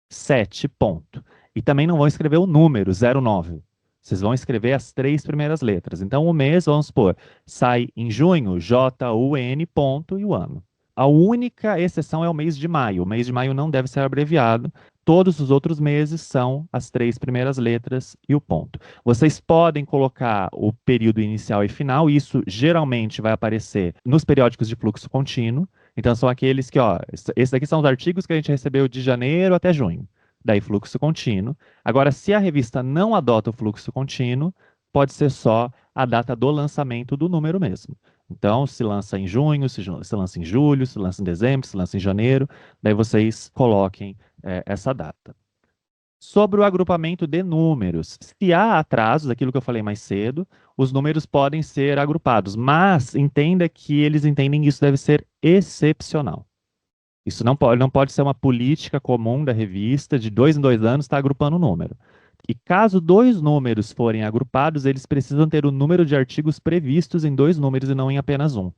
7 ponto. E também não vão escrever o número, 09. Vocês vão escrever as 3 primeiras letras. Então, o mês, vamos supor, sai em junho, J-U-N, ponto, e o ano. A única exceção é o mês de maio. O mês de maio não deve ser abreviado. Todos os outros meses são as 3 primeiras letras e o ponto. Vocês podem colocar o período inicial e final. Isso geralmente vai aparecer nos periódicos de fluxo contínuo. Então são aqueles que, ó, esses daqui são os artigos que a gente recebeu de janeiro até junho. Daí fluxo contínuo. Agora, se a revista não adota o fluxo contínuo, pode ser só a data do lançamento do número mesmo. Então, se lança em junho, se lança em julho, se lança em dezembro, se lança em janeiro, daí vocês coloquem essa data. Sobre o agrupamento de números, se há atrasos, aquilo que eu falei mais cedo, os números podem ser agrupados, mas entenda que eles entendem que isso deve ser excepcional. Isso não pode ser uma política comum da revista, de 2 em 2 anos estar agrupando o número. E caso 2 números forem agrupados, eles precisam ter o número de artigos previstos em 2 números e não em apenas um.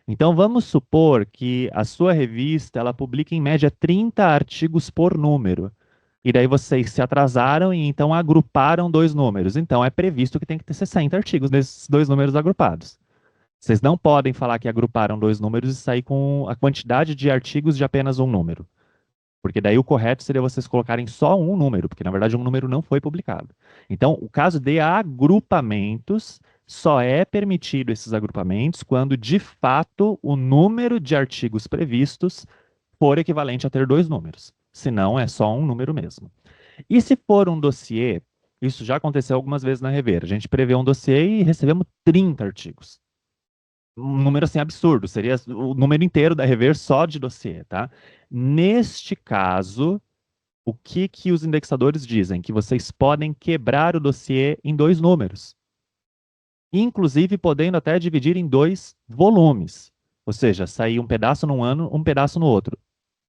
Então vamos supor que a sua revista ela publica em média 30 artigos por número. E daí vocês se atrasaram e então agruparam 2 números. Então é previsto que tem que ter 60 artigos nesses 2 números agrupados. Vocês não podem falar que agruparam 2 números e sair com a quantidade de artigos de apenas um número. Porque daí o correto seria vocês colocarem só um número, porque na verdade um número não foi publicado. Então, o caso de agrupamentos, só é permitido esses agrupamentos quando de fato o número de artigos previstos for equivalente a ter 2 números. Senão é só um número mesmo. E se for um dossiê, isso já aconteceu algumas vezes na Rever. A gente prevê um dossiê e recebemos 30 artigos. Um número assim absurdo, seria o número inteiro da Rever só de dossiê, tá? Neste caso, o que os indexadores dizem? Que vocês podem quebrar o dossiê em 2 números. Inclusive podendo até dividir em 2 volumes. Ou seja, sair um pedaço num ano, um pedaço no outro.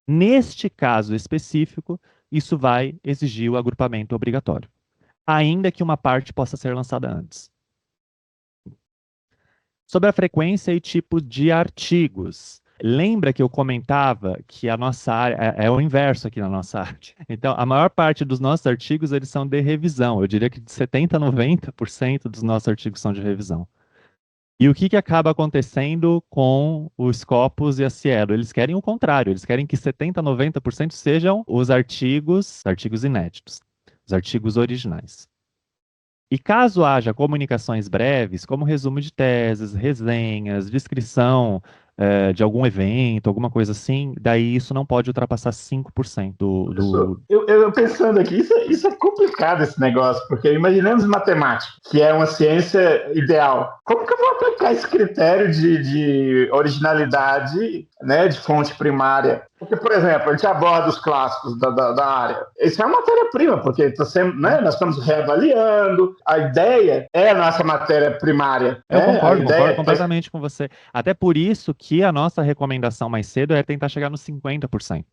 Neste caso específico, isso vai exigir o agrupamento obrigatório, ainda que uma parte possa ser lançada antes. Sobre a frequência e tipo de artigos. Lembra que eu comentava que a nossa área é o inverso aqui na nossa área. Então, a maior parte dos nossos artigos eles são de revisão. Eu diria que de 70% a 90% dos nossos artigos são de revisão. E o que acaba acontecendo com o Scopus e a Cielo? Eles querem o contrário, eles querem que 70% a 90% sejam os artigos inéditos, os artigos originais. E caso haja comunicações breves, como resumo de teses, resenhas, descrição de algum evento, alguma coisa assim, daí isso não pode ultrapassar 5% do... Eu pensando aqui, isso é complicado esse negócio, porque imaginemos matemática, que é uma ciência ideal. Como que eu vou aplicar esse critério de originalidade, né, de fonte primária? Porque, por exemplo, a gente aborda os clássicos da área. Isso é uma matéria-prima, porque né, nós estamos reavaliando, a ideia é a nossa matéria primária. Eu concordo concordo completamente com você. Até por isso que a nossa recomendação mais cedo é tentar chegar nos 50%.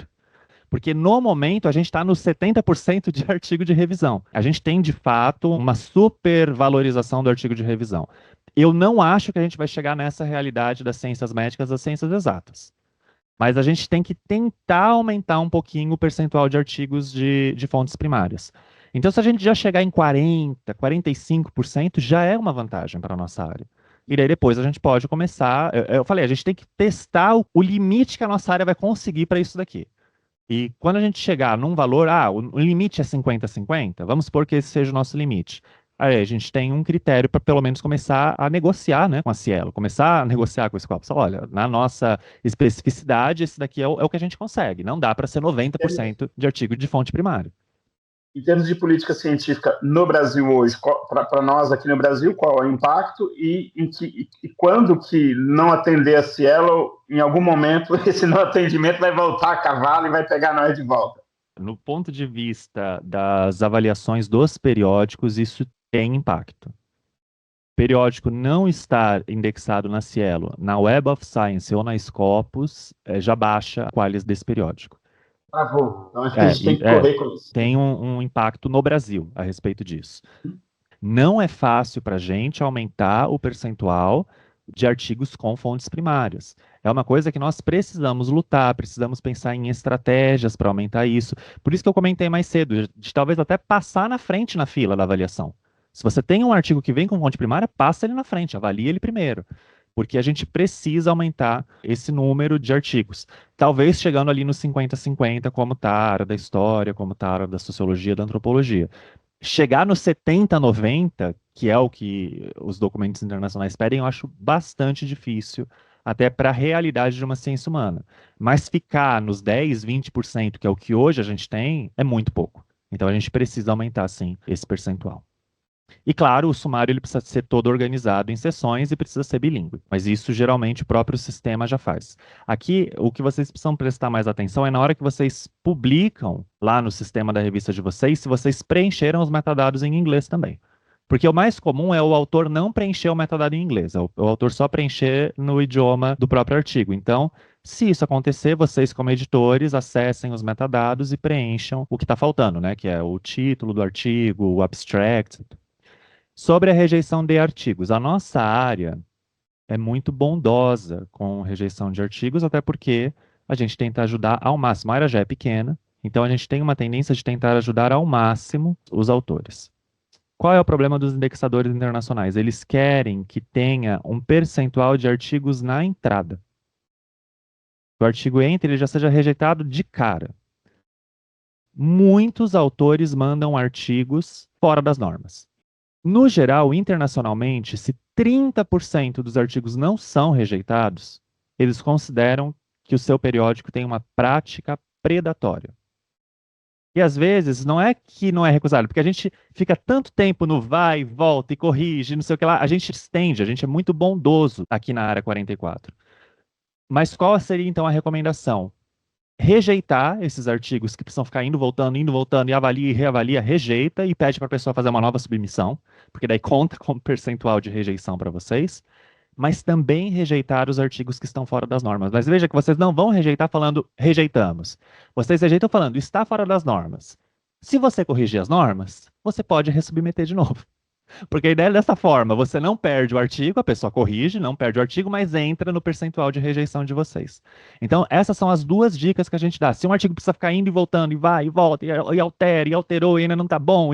Porque no momento a gente está nos 70% de artigo de revisão. A gente tem, de fato, uma supervalorização do artigo de revisão. Eu não acho que a gente vai chegar nessa realidade das ciências médicas, das ciências exatas. Mas a gente tem que tentar aumentar um pouquinho o percentual de artigos de fontes primárias. Então, se a gente já chegar em 40%, 45%, já é uma vantagem para a nossa área. E daí depois a gente pode começar... Eu falei, a gente tem que testar o limite que a nossa área vai conseguir para isso daqui. E quando a gente chegar num valor, o limite é 50-50, vamos supor que esse seja o nosso limite. Aí a gente tem um critério para pelo menos começar a negociar, né, com a Cielo, começar a negociar com o Scopus. Olha, na nossa especificidade, esse daqui é o que a gente consegue. Não dá para ser 90% de artigo de fonte primária. Em termos de política científica no Brasil hoje, para nós aqui no Brasil, qual é o impacto e quando que não atender a Cielo, em algum momento esse não atendimento vai voltar a cavalo e vai pegar nós de volta? No ponto de vista das avaliações dos periódicos, isso tem impacto. Periódico não estar indexado na Cielo, na Web of Science ou na Scopus, já baixa a qualis desse periódico. Então acho que a gente tem que correr com isso. Tem um impacto no Brasil a respeito disso. Não é fácil para a gente aumentar o percentual de artigos com fontes primárias. É uma coisa que nós precisamos lutar, precisamos pensar em estratégias para aumentar isso. Por isso que eu comentei mais cedo, de talvez até passar na frente na fila da avaliação. Se você tem um artigo que vem com fonte primária, passa ele na frente, avalie ele primeiro. Porque a gente precisa aumentar esse número de artigos. Talvez chegando ali nos 50-50, como está a área da história, como está a área da sociologia, da antropologia. Chegar nos 70-90, que é o que os documentos internacionais pedem, eu acho bastante difícil até para a realidade de uma ciência humana. Mas ficar nos 10, 20%, que é o que hoje a gente tem, é muito pouco. Então a gente precisa aumentar, sim, esse percentual. E claro, o sumário ele precisa ser todo organizado em seções e precisa ser bilíngue, mas isso geralmente o próprio sistema já faz. Aqui, o que vocês precisam prestar mais atenção é na hora que vocês publicam lá no sistema da revista de vocês, se vocês preencheram os metadados em inglês também. Porque o mais comum é o autor não preencher o metadado em inglês, é o autor só preencher no idioma do próprio artigo. Então, se isso acontecer, vocês, como editores, acessem os metadados e preencham o que está faltando, né? Que é o título do artigo, o abstract. Sobre a rejeição de artigos, a nossa área é muito bondosa com rejeição de artigos, até porque a gente tenta ajudar ao máximo. A área já é pequena, então a gente tem uma tendência de tentar ajudar ao máximo os autores. Qual é o problema dos indexadores internacionais? Eles querem que tenha um percentual de artigos na entrada. O artigo entre, ele já seja rejeitado de cara. Muitos autores mandam artigos fora das normas. No geral, internacionalmente, se 30% dos artigos não são rejeitados, eles consideram que o seu periódico tem uma prática predatória. E às vezes não é que não é recusado, porque a gente fica tanto tempo no vai, volta e corrige, não sei o que lá, a gente estende, a gente é muito bondoso aqui na área 44. Mas qual seria então a recomendação? Rejeitar esses artigos que precisam ficar indo, voltando, e avalia e reavalia, rejeita e pede para a pessoa fazer uma nova submissão, porque daí conta como percentual de rejeição para vocês, mas também rejeitar os artigos que estão fora das normas. Mas veja que vocês não vão rejeitar falando rejeitamos. Vocês rejeitam falando está fora das normas. Se você corrigir as normas, você pode resubmeter de novo. Porque a ideia é dessa forma, você não perde o artigo, a pessoa corrige, não perde o artigo, mas entra no percentual de rejeição de vocês. Então, essas são as duas dicas que a gente dá. Se um artigo precisa ficar indo e voltando, e vai, e volta, e altera, e alterou, e ainda não está bom,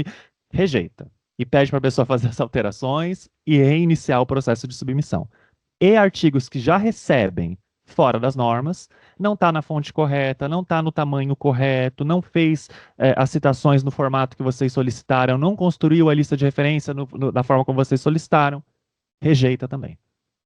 rejeita. E pede para a pessoa fazer as alterações e reiniciar o processo de submissão. E artigos que já recebem fora das normas, não está na fonte correta, não está no tamanho correto, não fez as citações no formato que vocês solicitaram, não construiu a lista de referência da forma como vocês solicitaram, rejeita também.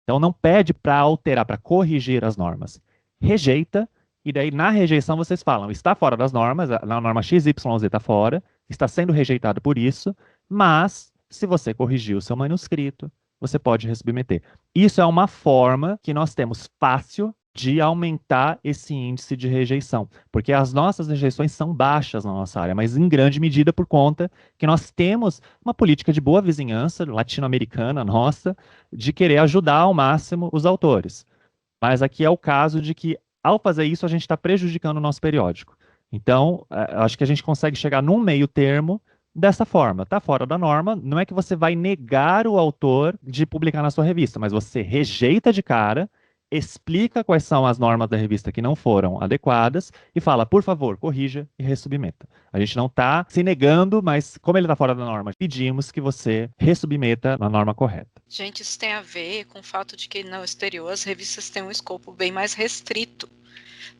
Então não pede para alterar, para corrigir as normas. Rejeita, e daí na rejeição vocês falam, está fora das normas, na norma XYZ está fora, está sendo rejeitado por isso, mas se você corrigir o seu manuscrito, você pode resubmeter. Isso é uma forma que nós temos fácil de aumentar esse índice de rejeição, porque as nossas rejeições são baixas na nossa área, mas em grande medida por conta que nós temos uma política de boa vizinhança latino-americana nossa, de querer ajudar ao máximo os autores. Mas aqui é o caso de que, ao fazer isso, a gente está prejudicando o nosso periódico. Então, acho que a gente consegue chegar num meio termo dessa forma. Está fora da norma, não é que você vai negar o autor de publicar na sua revista, mas você rejeita de cara, explica quais são as normas da revista que não foram adequadas e fala, por favor, corrija e ressubmeta. A gente não está se negando, mas como ele está fora da norma, pedimos que você ressubmeta na norma correta. Gente, isso tem a ver com o fato de que no exterior as revistas têm um escopo bem mais restrito.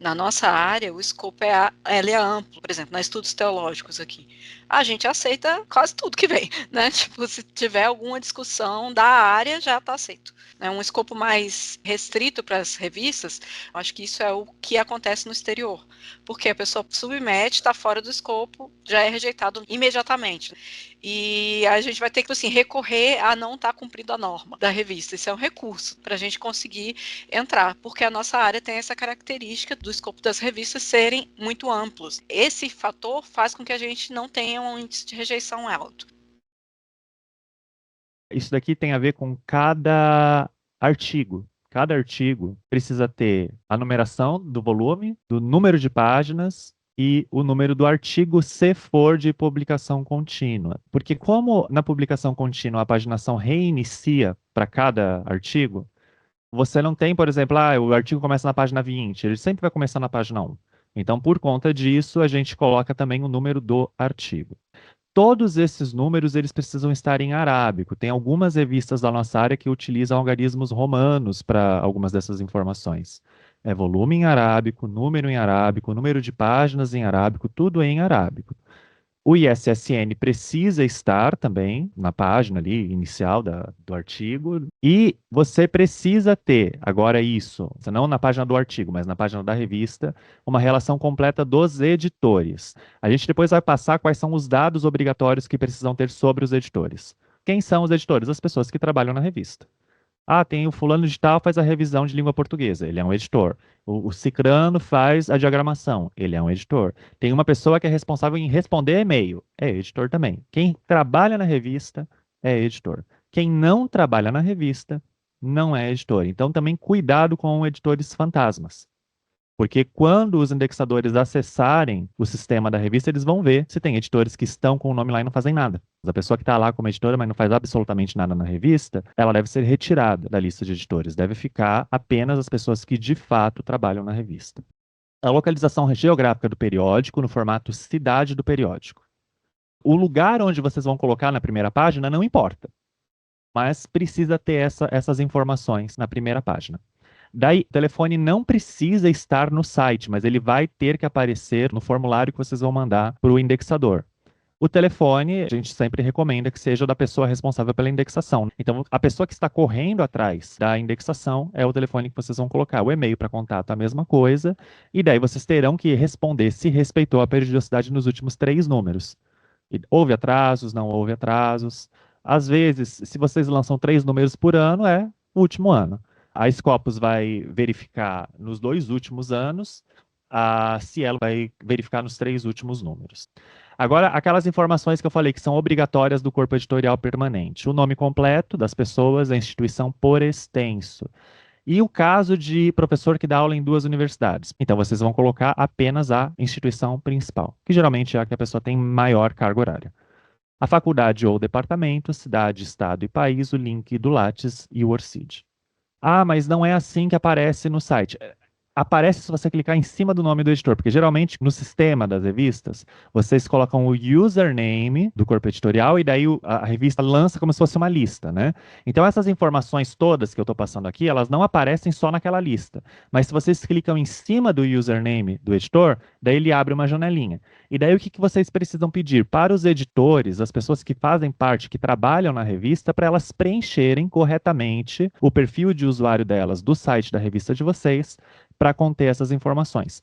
Na nossa área, o escopo é amplo. Por exemplo, nas estudos teológicos aqui, a gente aceita quase tudo que vem, né? Tipo, se tiver alguma discussão da área, já está aceito. É um escopo mais restrito para as revistas. Eu acho que isso é o que acontece no exterior. Porque a pessoa submete, está fora do escopo, já é rejeitado imediatamente. E a gente vai ter que, assim, recorrer a não estar cumprindo a norma da revista. Isso é um recurso para a gente conseguir entrar, porque a nossa área tem essa característica do escopo das revistas serem muito amplos. Esse fator faz com que a gente não tenha um índice de rejeição alto. Isso daqui tem a ver com cada artigo. Cada artigo precisa ter a numeração do volume, do número de páginas e o número do artigo se for de publicação contínua. Porque como na publicação contínua a paginação reinicia para cada artigo, você não tem, por exemplo, o artigo começa na página 20, ele sempre vai começar na página 1. Então, por conta disso, a gente coloca também o número do artigo. Todos esses números, eles precisam estar em arábico. Tem algumas revistas da nossa área que utilizam algarismos romanos para algumas dessas informações. É volume em arábico, número de páginas em arábico, tudo em arábico. O ISSN precisa estar também na página ali inicial do artigo. E você precisa ter, agora isso, não na página do artigo, mas na página da revista, uma relação completa dos editores. A gente depois vai passar quais são os dados obrigatórios que precisam ter sobre os editores. Quem são os editores? As pessoas que trabalham na revista. Ah, tem o fulano de tal faz a revisão de língua portuguesa, ele é um editor. O cicrano faz a diagramação, ele é um editor. Tem uma pessoa que é responsável em responder e-mail, é editor também. Quem trabalha na revista é editor. Quem não trabalha na revista não é editor. Então também cuidado com editores fantasmas. Porque quando os indexadores acessarem o sistema da revista, eles vão ver se tem editores que estão com o nome lá e não fazem nada. A pessoa que está lá como editora, mas não faz absolutamente nada na revista, ela deve ser retirada da lista de editores. Deve ficar apenas as pessoas que de fato trabalham na revista. A localização geográfica do periódico no formato cidade do periódico. O lugar onde vocês vão colocar na primeira página não importa, mas precisa ter essas informações na primeira página. Daí, o telefone não precisa estar no site, mas ele vai ter que aparecer no formulário que vocês vão mandar para o indexador. O telefone, a gente sempre recomenda que seja da pessoa responsável pela indexação. Então, a pessoa que está correndo atrás da indexação é o telefone que vocês vão colocar. O e-mail para contato, a mesma coisa. E daí vocês terão que responder se respeitou a periodicidade nos últimos 3 números. Houve atrasos, não houve atrasos. Às vezes, se vocês lançam 3 números por ano, é o último ano. A Scopus vai verificar nos 2 últimos anos, a Cielo vai verificar nos 3 últimos números. Agora, aquelas informações que eu falei que são obrigatórias do corpo editorial permanente. O nome completo das pessoas, a instituição por extenso. E o caso de professor que dá aula em 2 universidades. Então, vocês vão colocar apenas a instituição principal, que geralmente é a que a pessoa tem maior carga horária. A faculdade ou departamento, cidade, estado e país, o link do Lattes e o ORCID. Ah, mas não é assim que aparece no site. Aparece se você clicar em cima do nome do editor, porque geralmente no sistema das revistas, vocês colocam o username do corpo editorial e daí a revista lança como se fosse uma lista, né? Então essas informações todas que eu estou passando aqui, elas não aparecem só naquela lista. Mas se vocês clicam em cima do username do editor, daí ele abre uma janelinha. E daí o que vocês precisam pedir? Para os editores, as pessoas que fazem parte, que trabalham na revista, para elas preencherem corretamente o perfil de usuário delas do site da revista de vocês, para conter essas informações.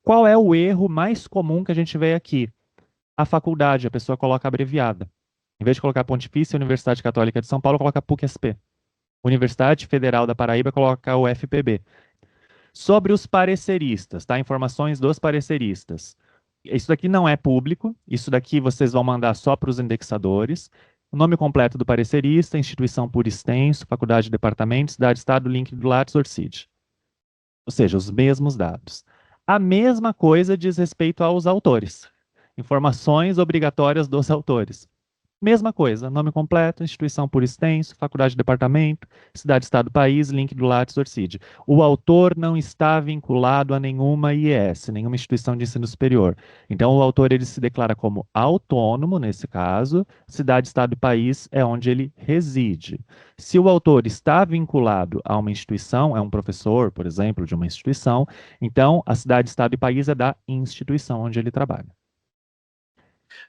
Qual é o erro mais comum que a gente vê aqui? A faculdade, a pessoa coloca abreviada. Em vez de colocar Pontifícia Universidade Católica de São Paulo, coloca PUC-SP. Universidade Federal da Paraíba coloca o FPB. Sobre os pareceristas, tá? Informações dos pareceristas. Isso daqui não é público, isso daqui vocês vão mandar só para os indexadores. O nome completo do parecerista, instituição por extenso, faculdade, departamento, cidade, estado, link do Lattes, ORCID. Ou seja, os mesmos dados. A mesma coisa diz respeito aos autores. Informações obrigatórias dos autores. Mesma coisa, nome completo, instituição por extenso, faculdade, departamento, cidade, estado, país, link do Lattes, ORCID. O autor não está vinculado a nenhuma IES, nenhuma instituição de ensino superior. Então, o autor ele se declara como autônomo, nesse caso, cidade, estado e país é onde ele reside. Se o autor está vinculado a uma instituição, é um professor, por exemplo, de uma instituição, então a cidade, estado e país é da instituição onde ele trabalha.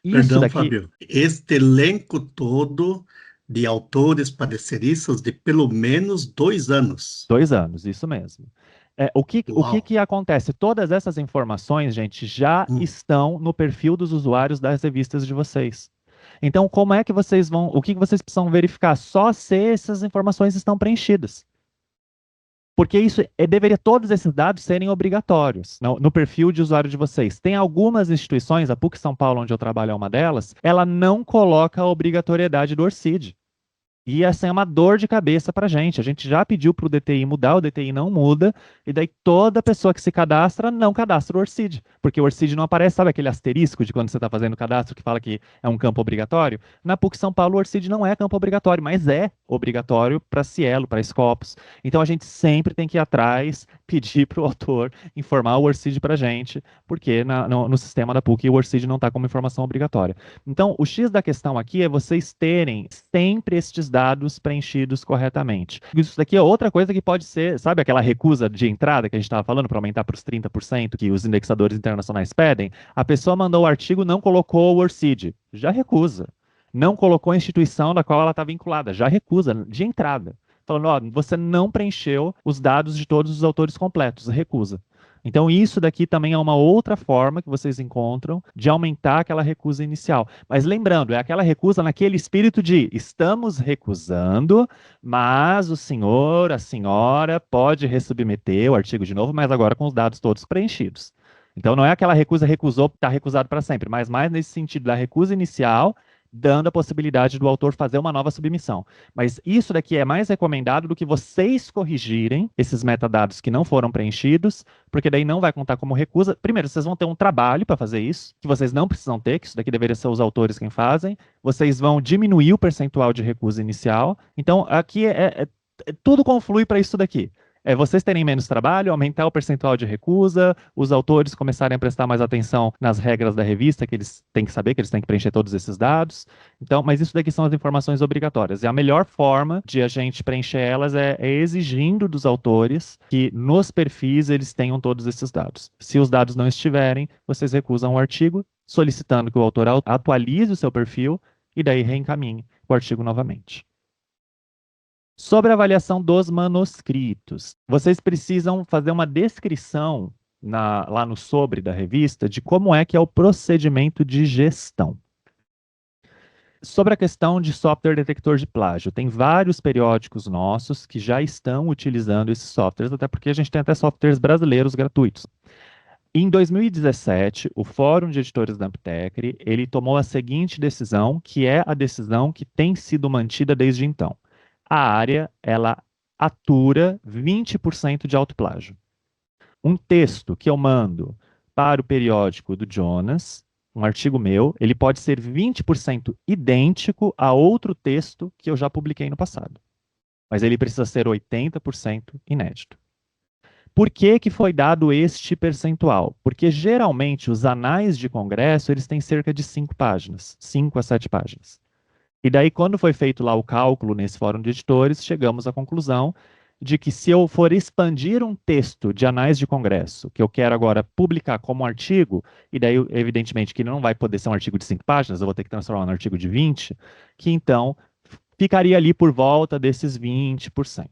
Isso Perdão, daqui... Fábio. Este elenco todo de autores pareceristas de pelo menos 2 anos. 2 anos, isso mesmo. O que acontece? Todas essas informações, gente, já estão no perfil dos usuários das revistas de vocês. Então, como é que vocês vão... O que vocês precisam verificar? Só se essas informações estão preenchidas. Porque isso deveria todos esses dados serem obrigatórios no perfil de usuário de vocês. Tem algumas instituições, a PUC São Paulo, onde eu trabalho é uma delas, ela não coloca a obrigatoriedade do ORCID. E essa é uma dor de cabeça para a gente. A gente já pediu para o DTI mudar, o DTI não muda, e daí toda pessoa que se cadastra não cadastra o ORCID, porque o ORCID não aparece, sabe aquele asterisco de quando você está fazendo o cadastro que fala que é um campo obrigatório? Na PUC São Paulo o ORCID não é campo obrigatório, mas é obrigatório para Cielo, para Scopus. Então a gente sempre tem que ir atrás, pedir para o autor informar o ORCID para a gente, porque no sistema da PUC o ORCID não está como informação obrigatória. Então o X da questão aqui é vocês terem sempre estes dados preenchidos corretamente. Isso daqui é outra coisa que pode ser, sabe aquela recusa de entrada que a gente estava falando para aumentar para os 30% que os indexadores internacionais pedem? A pessoa mandou o artigo, não colocou o ORCID, já recusa. Não colocou a instituição da qual ela está vinculada, já recusa de entrada. Falando, ó, você não preencheu os dados de todos os autores completos, recusa. Então, isso daqui também é uma outra forma que vocês encontram de aumentar aquela recusa inicial. Mas lembrando, é aquela recusa naquele espírito de estamos recusando, mas o senhor, a senhora pode ressubmeter o artigo de novo, mas agora com os dados todos preenchidos. Então, não é aquela recusa, recusou, está recusado para sempre, mas mais nesse sentido da recusa inicial, dando a possibilidade do autor fazer uma nova submissão. Mas isso daqui é mais recomendado do que vocês corrigirem esses metadados que não foram preenchidos, porque daí não vai contar como recusa. Primeiro, vocês vão ter um trabalho para fazer isso, que vocês não precisam ter, que isso daqui deveria ser os autores quem fazem. Vocês vão diminuir o percentual de recusa inicial. Então, aqui tudo conflui para isso daqui. Vocês terem menos trabalho, aumentar o percentual de recusa, os autores começarem a prestar mais atenção nas regras da revista, que eles têm que saber, que eles têm que preencher todos esses dados. Então, mas isso daqui são as informações obrigatórias. E a melhor forma de a gente preencher elas é exigindo dos autores que nos perfis eles tenham todos esses dados. Se os dados não estiverem, vocês recusam o artigo, solicitando que o autor atualize o seu perfil e daí reencaminhe o artigo novamente. Sobre a avaliação dos manuscritos, vocês precisam fazer uma descrição lá no sobre da revista de como é que é o procedimento de gestão. Sobre a questão de software detector de plágio, tem vários periódicos nossos que já estão utilizando esses softwares, até porque a gente tem até softwares brasileiros gratuitos. Em 2017, o Fórum de Editores da Amptecre, ele tomou a seguinte decisão, que é a decisão que tem sido mantida desde então. A área, ela atura 20% de autoplágio. Um texto que eu mando para o periódico do Jonas, um artigo meu, ele pode ser 20% idêntico a outro texto que eu já publiquei no passado. Mas ele precisa ser 80% inédito. Por que que foi dado este percentual? Porque geralmente os anais de congresso, eles têm cerca de 5 páginas, 5 a 7 páginas. E daí, quando foi feito lá o cálculo nesse fórum de editores, chegamos à conclusão de que se eu for expandir um texto de anais de congresso, que eu quero agora publicar como um artigo, e daí, evidentemente, que não vai poder ser um artigo de 5 páginas, eu vou ter que transformar num artigo de 20, que então ficaria ali por volta desses 20%.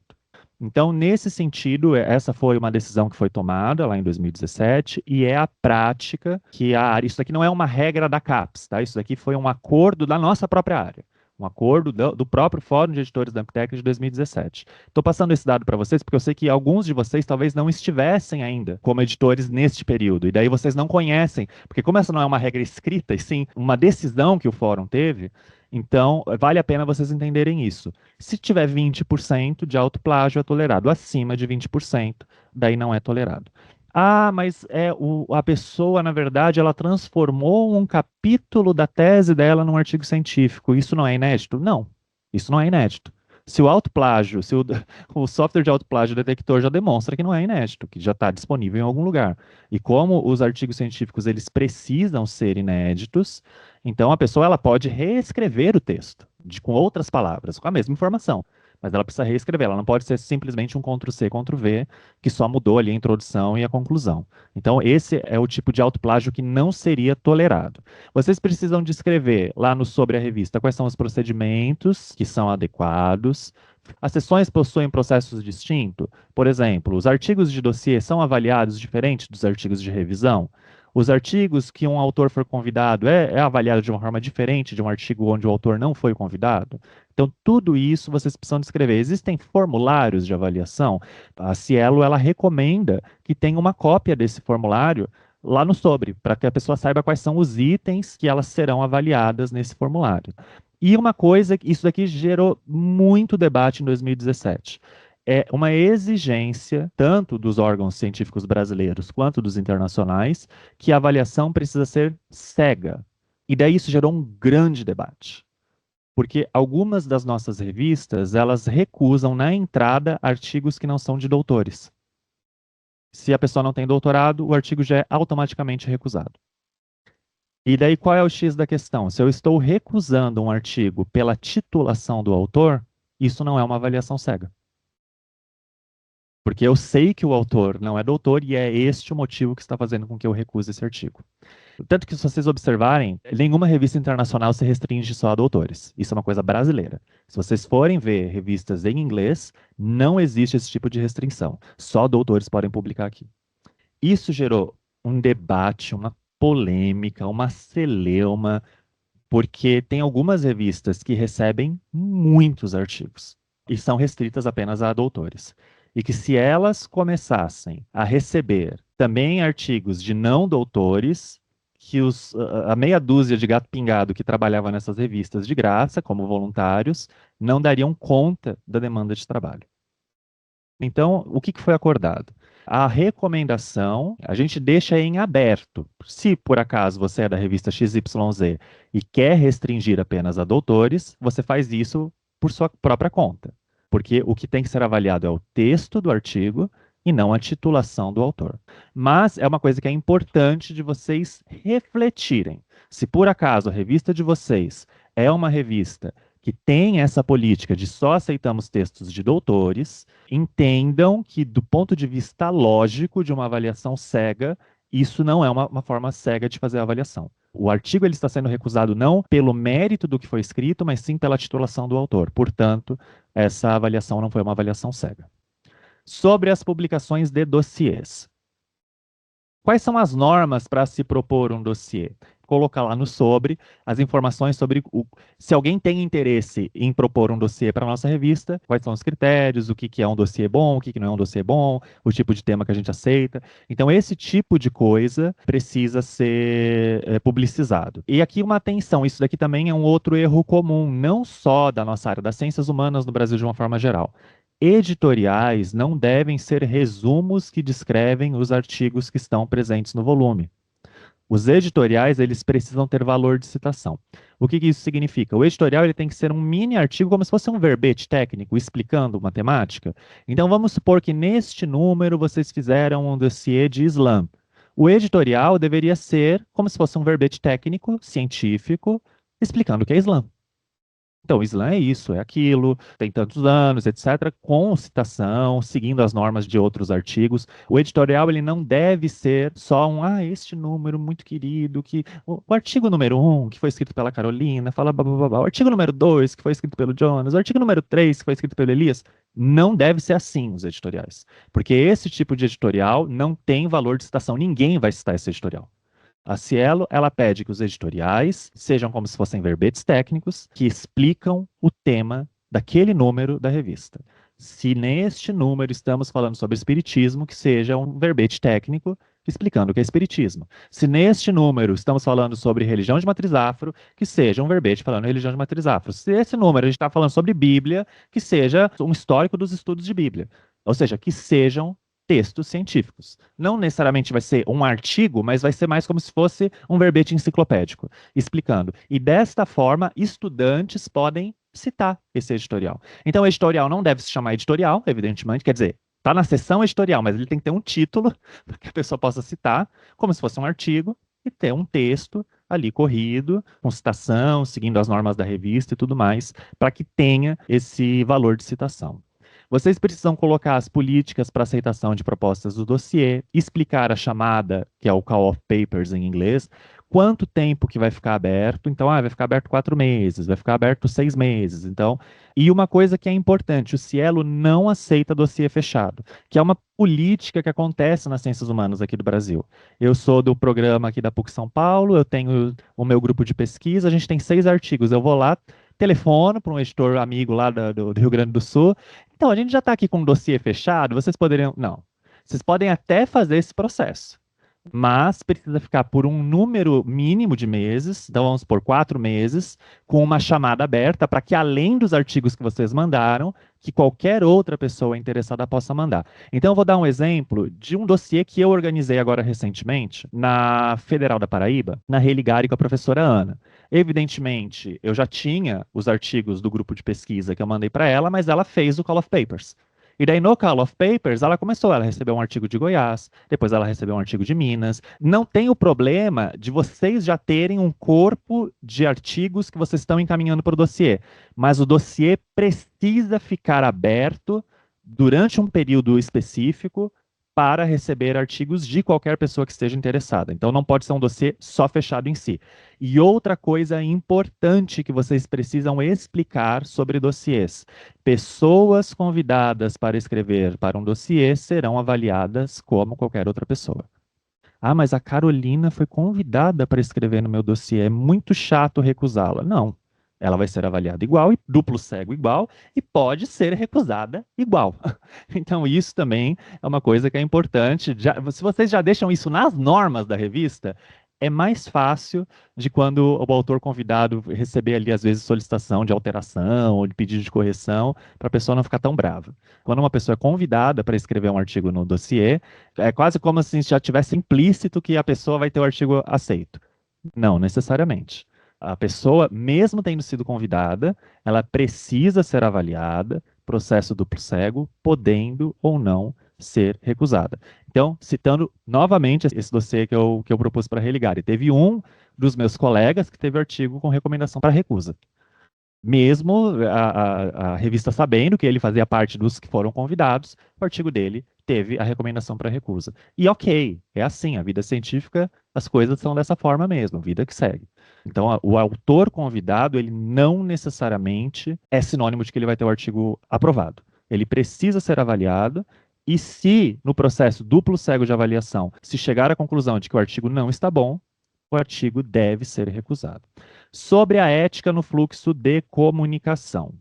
Então, nesse sentido, essa foi uma decisão que foi tomada lá em 2017 e é a prática que a área... Isso daqui não é uma regra da CAPES, tá? Isso daqui foi um acordo da nossa própria área. Um acordo do próprio Fórum de Editores da Amptecre de 2017. Estou passando esse dado para vocês porque eu sei que alguns de vocês talvez não estivessem ainda como editores neste período, e daí vocês não conhecem, porque como essa não é uma regra escrita, e sim uma decisão que o Fórum teve, então vale a pena vocês entenderem isso. Se tiver 20% de autoplágio é tolerado, acima de 20%, daí não é tolerado. Ah, mas a pessoa, na verdade, ela transformou um capítulo da tese dela num artigo científico. Isso não é inédito? Não, isso não é inédito. Se o autoplágio, se o software de autoplágio detector já demonstra que não é inédito, que já está disponível em algum lugar. E como os artigos científicos eles precisam ser inéditos, então a pessoa ela pode reescrever o texto com outras palavras, com a mesma informação. Mas ela precisa reescrever, ela não pode ser simplesmente um Ctrl+C, Ctrl+V, que só mudou ali a introdução e a conclusão. Então, esse é o tipo de autoplágio que não seria tolerado. Vocês precisam descrever lá no sobre a revista quais são os procedimentos que são adequados. As sessões possuem processos distintos? Por exemplo, os artigos de dossiê são avaliados diferente dos artigos de revisão? Os artigos que um autor for convidado é avaliado de uma forma diferente de um artigo onde o autor não foi convidado? Então, tudo isso vocês precisam descrever. Existem formulários de avaliação? A Cielo, ela recomenda que tenha uma cópia desse formulário lá no sobre, para que a pessoa saiba quais são os itens que elas serão avaliadas nesse formulário. E uma coisa, isso daqui gerou muito debate em 2017. É uma exigência, tanto dos órgãos científicos brasileiros quanto dos internacionais, que a avaliação precisa ser cega. E daí isso gerou um grande debate. Porque algumas das nossas revistas, elas recusam na entrada artigos que não são de doutores. Se a pessoa não tem doutorado, o artigo já é automaticamente recusado. E daí qual é o X da questão? Se eu estou recusando um artigo pela titulação do autor, isso não é uma avaliação cega. Porque eu sei que o autor não é doutor e é este o motivo que está fazendo com que eu recuse esse artigo. Tanto que, se vocês observarem, nenhuma revista internacional se restringe só a doutores. Isso é uma coisa brasileira. Se vocês forem ver revistas em inglês, não existe esse tipo de restrição. Só doutores podem publicar aqui. Isso gerou um debate, uma polêmica, uma celeuma, porque tem algumas revistas que recebem muitos artigos e são restritas apenas a doutores. E que, se elas começassem a receber também artigos de não doutores, que a meia dúzia de gato pingado que trabalhava nessas revistas de graça, como voluntários, não dariam conta da demanda de trabalho. Então, o que foi acordado? A recomendação, a gente deixa em aberto. Se por acaso você é da revista XYZ e quer restringir apenas a doutores, você faz isso por sua própria conta. Porque o que tem que ser avaliado é o texto do artigo e não a titulação do autor. Mas é uma coisa que é importante de vocês refletirem. Se por acaso a revista de vocês é uma revista que tem essa política de só aceitamos textos de doutores, entendam que, do ponto de vista lógico de uma avaliação cega, isso não é uma forma cega de fazer a avaliação. O artigo ele está sendo recusado não pelo mérito do que foi escrito, mas sim pela titulação do autor. Portanto, essa avaliação não foi uma avaliação cega. Sobre as publicações de dossiês. Quais são as normas para se propor um dossiê? Colocar lá no sobre as informações sobre se alguém tem interesse em propor um dossiê para a nossa revista, quais são os critérios, o que é um dossiê bom, o que não é um dossiê bom, o tipo de tema que a gente aceita. Então, esse tipo de coisa precisa ser publicizado. E aqui uma atenção, isso daqui também é um outro erro comum, não só da nossa área das ciências humanas no Brasil de uma forma geral. Editoriais não devem ser resumos que descrevem os artigos que estão presentes no volume. Os editoriais, eles precisam ter valor de citação. O que isso significa? O editorial ele tem que ser um mini artigo, como se fosse um verbete técnico, explicando uma temática. Então, vamos supor que neste número vocês fizeram um dossiê de Islã. O editorial deveria ser como se fosse um verbete técnico, científico, explicando o que é Islã. Então, o Islã é isso, é aquilo, tem tantos anos, etc., com citação, seguindo as normas de outros artigos. O editorial ele não deve ser só este número muito querido, que o artigo número 1, que foi escrito pela Carolina, fala blá, blá, blá, blá. O artigo número 2, que foi escrito pelo Jonas, o artigo número 3, que foi escrito pelo Elias. Não deve ser assim os editoriais, porque esse tipo de editorial não tem valor de citação, ninguém vai citar esse editorial. A Cielo, ela pede que os editoriais sejam como se fossem verbetes técnicos que explicam o tema daquele número da revista. Se neste número estamos falando sobre espiritismo, que seja um verbete técnico explicando o que é espiritismo. Se neste número estamos falando sobre religião de matriz afro, que seja um verbete falando religião de matriz afro. Se esse número a gente está falando sobre Bíblia, que seja um histórico dos estudos de Bíblia. Ou seja, que sejam textos científicos. Não necessariamente vai ser um artigo, mas vai ser mais como se fosse um verbete enciclopédico, explicando. E desta forma, estudantes podem citar esse editorial. Então, o editorial não deve se chamar editorial, evidentemente, quer dizer, está na seção editorial, mas ele tem que ter um título para que a pessoa possa citar, como se fosse um artigo, e ter um texto ali corrido, com citação, seguindo as normas da revista e tudo mais, para que tenha esse valor de citação. Vocês precisam colocar as políticas para aceitação de propostas do dossiê, explicar a chamada, que é o call of papers em inglês, quanto tempo que vai ficar aberto. Então, vai ficar aberto 4 meses, vai ficar aberto 6 meses. Então, e uma coisa que é importante, o Cielo não aceita dossiê fechado, que é uma política que acontece nas ciências humanas aqui do Brasil. Eu sou do programa aqui da PUC São Paulo, eu tenho o meu grupo de pesquisa, a gente tem 6 artigos, eu vou lá, telefono para um editor amigo lá do Rio Grande do Sul. Então, a gente já está aqui com um dossiê fechado, vocês poderiam... Não. Vocês podem até fazer esse processo, mas precisa ficar por um número mínimo de meses, então vamos por 4 meses, com uma chamada aberta para que, além dos artigos que vocês mandaram, que qualquer outra pessoa interessada possa mandar. Então, eu vou dar um exemplo de um dossiê que eu organizei agora recentemente, na Federal da Paraíba, na Religare com a professora Ana. Evidentemente, eu já tinha os artigos do grupo de pesquisa que eu mandei para ela, mas ela fez o Call of Papers. E daí no Call of Papers ela recebeu um artigo de Goiás, depois ela recebeu um artigo de Minas. Não tem o problema de vocês já terem um corpo de artigos que vocês estão encaminhando para o dossiê, mas o dossiê precisa ficar aberto durante um período específico para receber artigos de qualquer pessoa que esteja interessada. Então não pode ser um dossiê só fechado em si. E outra coisa importante que vocês precisam explicar sobre dossiês: pessoas convidadas para escrever para um dossiê serão avaliadas como qualquer outra pessoa. Ah, mas a Carolina foi convidada para escrever no meu dossiê, é muito chato recusá-la. Não. Ela vai ser avaliada igual, e duplo cego igual, e pode ser recusada igual. Então, isso também é uma coisa que é importante. Se vocês já deixam isso nas normas da revista, é mais fácil de quando o autor convidado receber ali, às vezes, solicitação de alteração ou de pedido de correção, para a pessoa não ficar tão brava. Quando uma pessoa é convidada para escrever um artigo no dossiê, é quase como se já tivesse implícito que a pessoa vai ter o artigo aceito. Não necessariamente. A pessoa, mesmo tendo sido convidada, ela precisa ser avaliada, processo duplo cego, podendo ou não ser recusada. Então, citando novamente esse dossiê que eu propus para religar, e teve um dos meus colegas que teve artigo com recomendação para recusa. Mesmo a revista sabendo que ele fazia parte dos que foram convidados, o artigo dele teve a recomendação para recusa. E ok, é assim, a vida científica, as coisas são dessa forma mesmo, vida que segue. Então, o autor convidado, ele não necessariamente é sinônimo de que ele vai ter o artigo aprovado. Ele precisa ser avaliado, e se, no processo duplo cego de avaliação, se chegar à conclusão de que o artigo não está bom, o artigo deve ser recusado. Sobre a ética no fluxo de comunicação.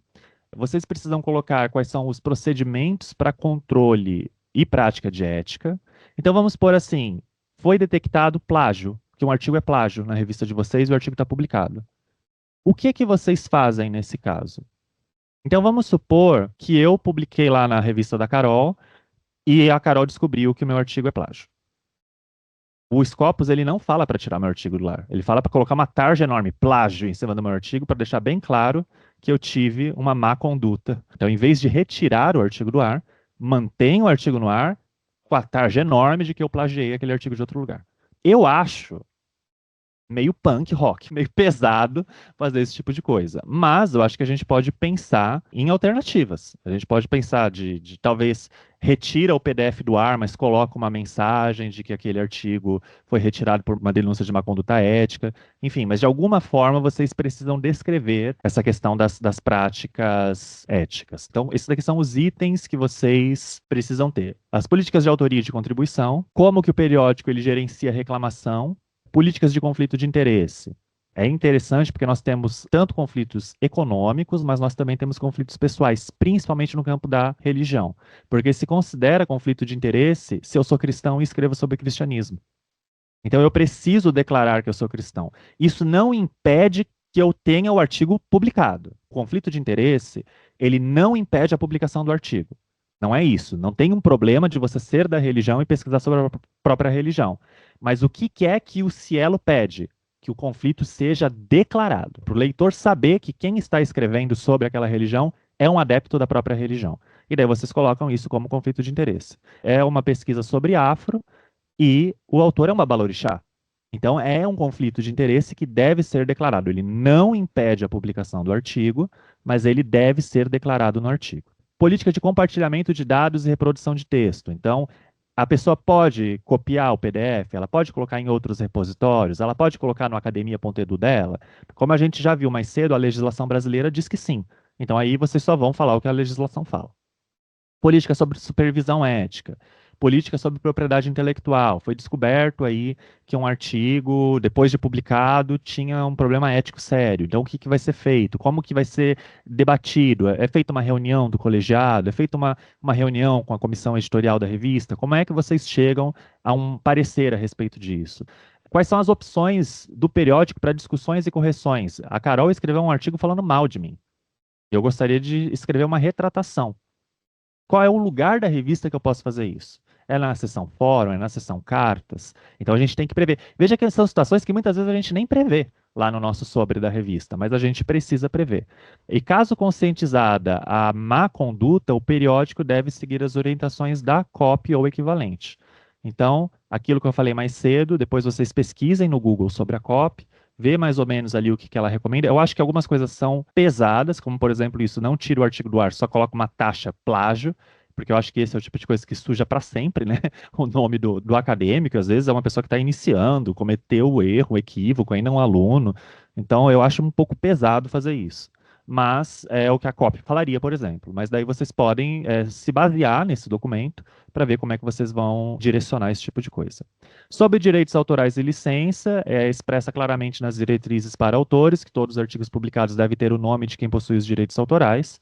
Vocês precisam colocar quais são os procedimentos para controle e prática de ética. Então vamos pôr assim, foi detectado plágio, que um artigo é plágio na revista de vocês e o artigo está publicado. O que vocês fazem nesse caso? Então vamos supor que eu publiquei lá na revista da Carol e a Carol descobriu que o meu artigo é plágio. O Scopus, ele não fala para tirar meu artigo do ar. Ele fala para colocar uma tarja enorme, plágio, em cima do meu artigo, para deixar bem claro que eu tive uma má conduta. Então, em vez de retirar o artigo do ar, mantém o artigo no ar com a tarja enorme de que eu plagiei aquele artigo de outro lugar. Eu acho meio punk rock, meio pesado fazer esse tipo de coisa. Mas eu acho que a gente pode pensar em alternativas. A gente pode pensar de talvez retira o PDF do ar, mas coloca uma mensagem de que aquele artigo foi retirado por uma denúncia de má conduta ética. Enfim, mas de alguma forma vocês precisam descrever essa questão das práticas éticas. Então, esses daqui são os itens que vocês precisam ter. As políticas de autoria e de contribuição, como que o periódico ele gerencia a reclamação, políticas de conflito de interesse. É interessante porque nós temos tanto conflitos econômicos, mas nós também temos conflitos pessoais, principalmente no campo da religião. Porque se considera conflito de interesse se eu sou cristão e escrevo sobre cristianismo. Então eu preciso declarar que eu sou cristão. Isso não impede que eu tenha o artigo publicado. O conflito de interesse, ele não impede a publicação do artigo. Não é isso. Não tem um problema de você ser da religião e pesquisar sobre a própria religião. Mas o que é que o Cielo pede? Que o conflito seja declarado, para o leitor saber que quem está escrevendo sobre aquela religião é um adepto da própria religião. E daí vocês colocam isso como conflito de interesse. É uma pesquisa sobre afro e o autor é um babalorixá. Então é um conflito de interesse que deve ser declarado. Ele não impede a publicação do artigo, mas ele deve ser declarado no artigo. Política de compartilhamento de dados e reprodução de texto. Então, a pessoa pode copiar o PDF, ela pode colocar em outros repositórios, ela pode colocar no academia.edu dela. Como a gente já viu mais cedo, a legislação brasileira diz que sim. Então aí vocês só vão falar o que a legislação fala. Política sobre supervisão ética. Política sobre propriedade intelectual. Foi descoberto aí que um artigo, depois de publicado, tinha um problema ético sério. Então, o que vai ser feito? Como que vai ser debatido? É feita uma reunião do colegiado? É feita uma reunião com a comissão editorial da revista? Como é que vocês chegam a um parecer a respeito disso? Quais são as opções do periódico para discussões e correções? A Carol escreveu um artigo falando mal de mim. Eu gostaria de escrever uma retratação. Qual é o lugar da revista que eu posso fazer isso? É na seção fórum, é na seção cartas. Então a gente tem que prever. Veja que são situações que muitas vezes a gente nem prevê. lá no nosso sobre da revista, mas a gente precisa prever. E caso conscientizada a má conduta, o periódico deve seguir as orientações da copy ou equivalente. Então, aquilo que eu falei mais cedo, depois vocês pesquisem no Google sobre a copy, vê mais ou menos ali o que ela recomenda. Eu acho que algumas coisas são pesadas, como por exemplo isso, não tira o artigo do ar, só coloca uma taxa plágio, porque eu acho que esse é o tipo de coisa que suja para sempre, né? O nome do acadêmico, às vezes é uma pessoa que está iniciando, cometeu o erro, o equívoco, ainda é um aluno. Então eu acho um pouco pesado fazer isso. Mas é o que a copy falaria, por exemplo. Mas daí vocês podem se basear nesse documento para ver como é que vocês vão direcionar esse tipo de coisa. Sobre direitos autorais e licença, expressa claramente nas diretrizes para autores que todos os artigos publicados devem ter o nome de quem possui os direitos autorais.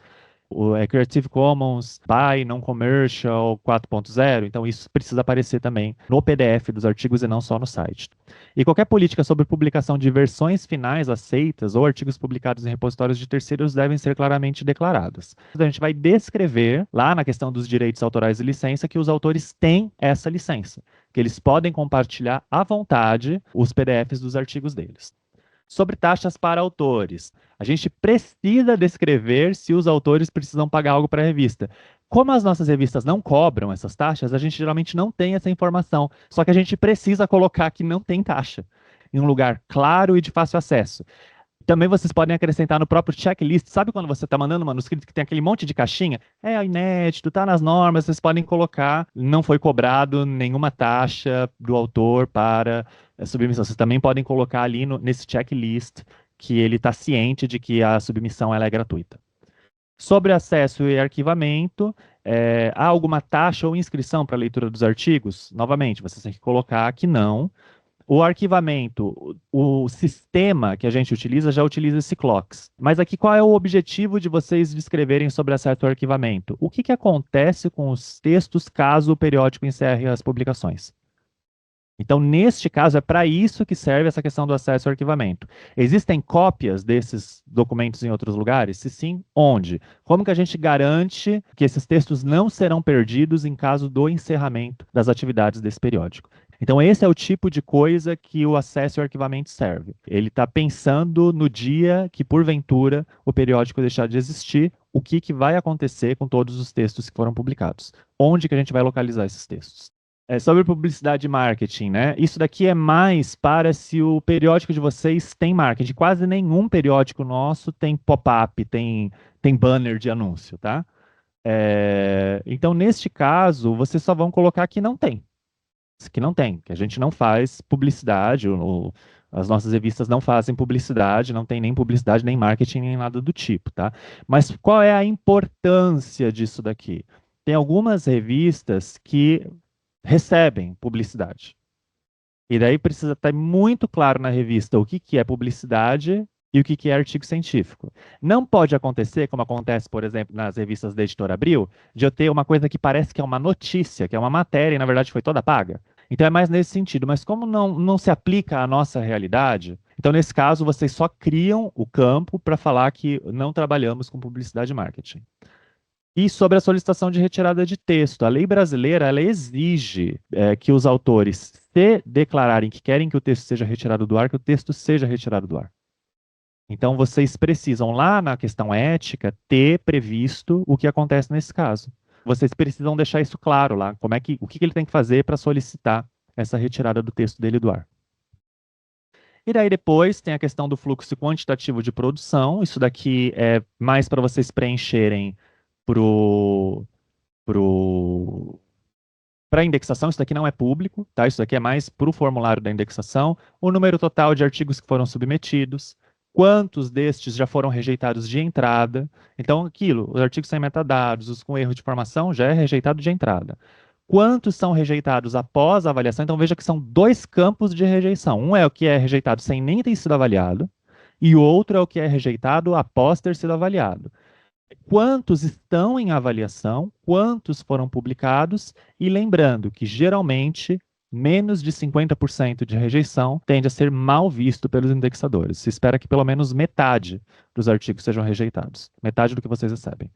O Creative Commons by Non-Commercial 4.0, então isso precisa aparecer também no PDF dos artigos e não só no site. E qualquer política sobre publicação de versões finais aceitas ou artigos publicados em repositórios de terceiros devem ser claramente declaradas. A gente vai descrever lá na questão dos direitos autorais e licença que os autores têm essa licença, que eles podem compartilhar à vontade os PDFs dos artigos deles. Sobre taxas para autores, a gente precisa descrever se os autores precisam pagar algo para a revista. Como as nossas revistas não cobram essas taxas, a gente geralmente não tem essa informação. Só que a gente precisa colocar que não tem taxa, em um lugar claro e de fácil acesso. Também vocês podem acrescentar no próprio checklist. Sabe quando você está mandando um manuscrito que tem aquele monte de caixinha? É inédito, está nas normas, vocês podem colocar. Não foi cobrado nenhuma taxa do autor para a submissão. Vocês também podem colocar ali nesse checklist que ele está ciente de que a submissão ela é gratuita. Sobre acesso e arquivamento, há alguma taxa ou inscrição para a leitura dos artigos? Novamente, vocês têm que colocar que não. O arquivamento, o sistema que a gente utiliza já utiliza esse CLOCKSS. Mas aqui qual é o objetivo de vocês descreverem sobre acesso ao arquivamento? O que acontece com os textos caso o periódico encerre as publicações? Então, neste caso, é para isso que serve essa questão do acesso ao arquivamento. Existem cópias desses documentos em outros lugares? Se sim, onde? Como que a gente garante que esses textos não serão perdidos em caso do encerramento das atividades desse periódico? Então, esse é o tipo de coisa que o acesso ao arquivamento serve. Ele está pensando no dia que, porventura, o periódico deixar de existir, o que vai acontecer com todos os textos que foram publicados. Onde que a gente vai localizar esses textos? Sobre publicidade e marketing, né? Isso daqui é mais para se o periódico de vocês tem marketing. Quase nenhum periódico nosso tem pop-up, tem banner de anúncio, tá? Então, neste caso, vocês só vão colocar que não tem. Que a gente não faz publicidade, as nossas revistas não fazem publicidade, não tem nem publicidade, nem marketing, nem nada do tipo, tá? Mas qual é a importância disso daqui? Tem algumas revistas que recebem publicidade. E daí precisa estar muito claro na revista o que é publicidade e o que é artigo científico. Não pode acontecer, como acontece, por exemplo, nas revistas da Editora Abril, de eu ter uma coisa que parece que é uma notícia, que é uma matéria e na verdade foi toda paga. Então é mais nesse sentido, mas como não se aplica à nossa realidade, então nesse caso vocês só criam o campo para falar que não trabalhamos com publicidade e marketing. E sobre a solicitação de retirada de texto, a lei brasileira ela exige que os autores, se declararem que querem que o texto seja retirado do ar, que o texto seja retirado do ar. Então, vocês precisam, lá na questão ética, ter previsto o que acontece nesse caso. Vocês precisam deixar isso claro lá, o que ele tem que fazer para solicitar essa retirada do texto dele do ar. E daí depois tem a questão do fluxo quantitativo de produção. Isso daqui é mais para vocês preencherem para indexação. Isso daqui não é público, tá? Isso daqui é mais para o formulário da indexação. O número total de artigos que foram submetidos, quantos destes já foram rejeitados de entrada. Então, os artigos sem metadados, os com erro de formação, já é rejeitado de entrada. Quantos são rejeitados após a avaliação? Então, veja que são dois campos de rejeição. Um é o que é rejeitado sem nem ter sido avaliado, e o outro é o que é rejeitado após ter sido avaliado. Quantos estão em avaliação, quantos foram publicados, e lembrando que, geralmente, menos de 50% de rejeição tende a ser mal visto pelos indexadores. Se espera que pelo menos metade dos artigos sejam rejeitados, metade do que vocês recebem.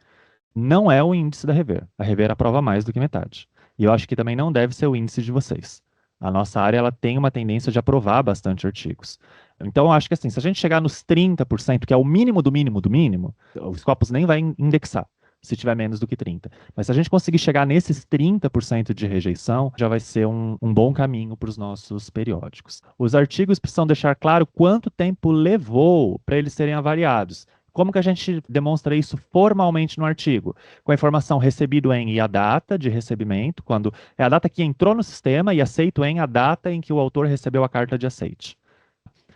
Não é o índice da Rever. A Rever aprova mais do que metade. E eu acho que também não deve ser o índice de vocês. A nossa área ela tem uma tendência de aprovar bastante artigos. Então, eu acho que assim, se a gente chegar nos 30%, que é o mínimo do mínimo do mínimo, o Scopus nem vai indexar, se tiver menos do que 30. Mas se a gente conseguir chegar nesses 30% de rejeição, já vai ser um bom caminho para os nossos periódicos. Os artigos precisam deixar claro quanto tempo levou para eles serem avaliados. Como que a gente demonstra isso formalmente no artigo? Com a informação recebido em e a data de recebimento, quando é a data que entrou no sistema, e aceito em a data em que o autor recebeu a carta de aceite.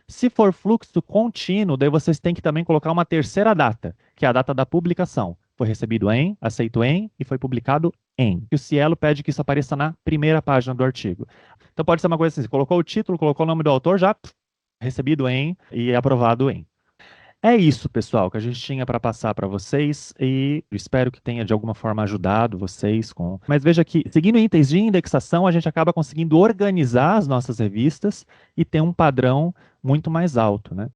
Se for fluxo contínuo, daí vocês têm que também colocar uma terceira data, que é a data da publicação. Foi recebido em, aceito em e foi publicado em. E o Cielo pede que isso apareça na primeira página do artigo. Então pode ser uma coisa assim, você colocou o título, colocou o nome do autor, já recebido em e aprovado em. É isso, pessoal, que a gente tinha para passar para vocês e espero que tenha de alguma forma ajudado vocês com. Mas veja que, seguindo itens de indexação, a gente acaba conseguindo organizar as nossas revistas e ter um padrão muito mais alto, né?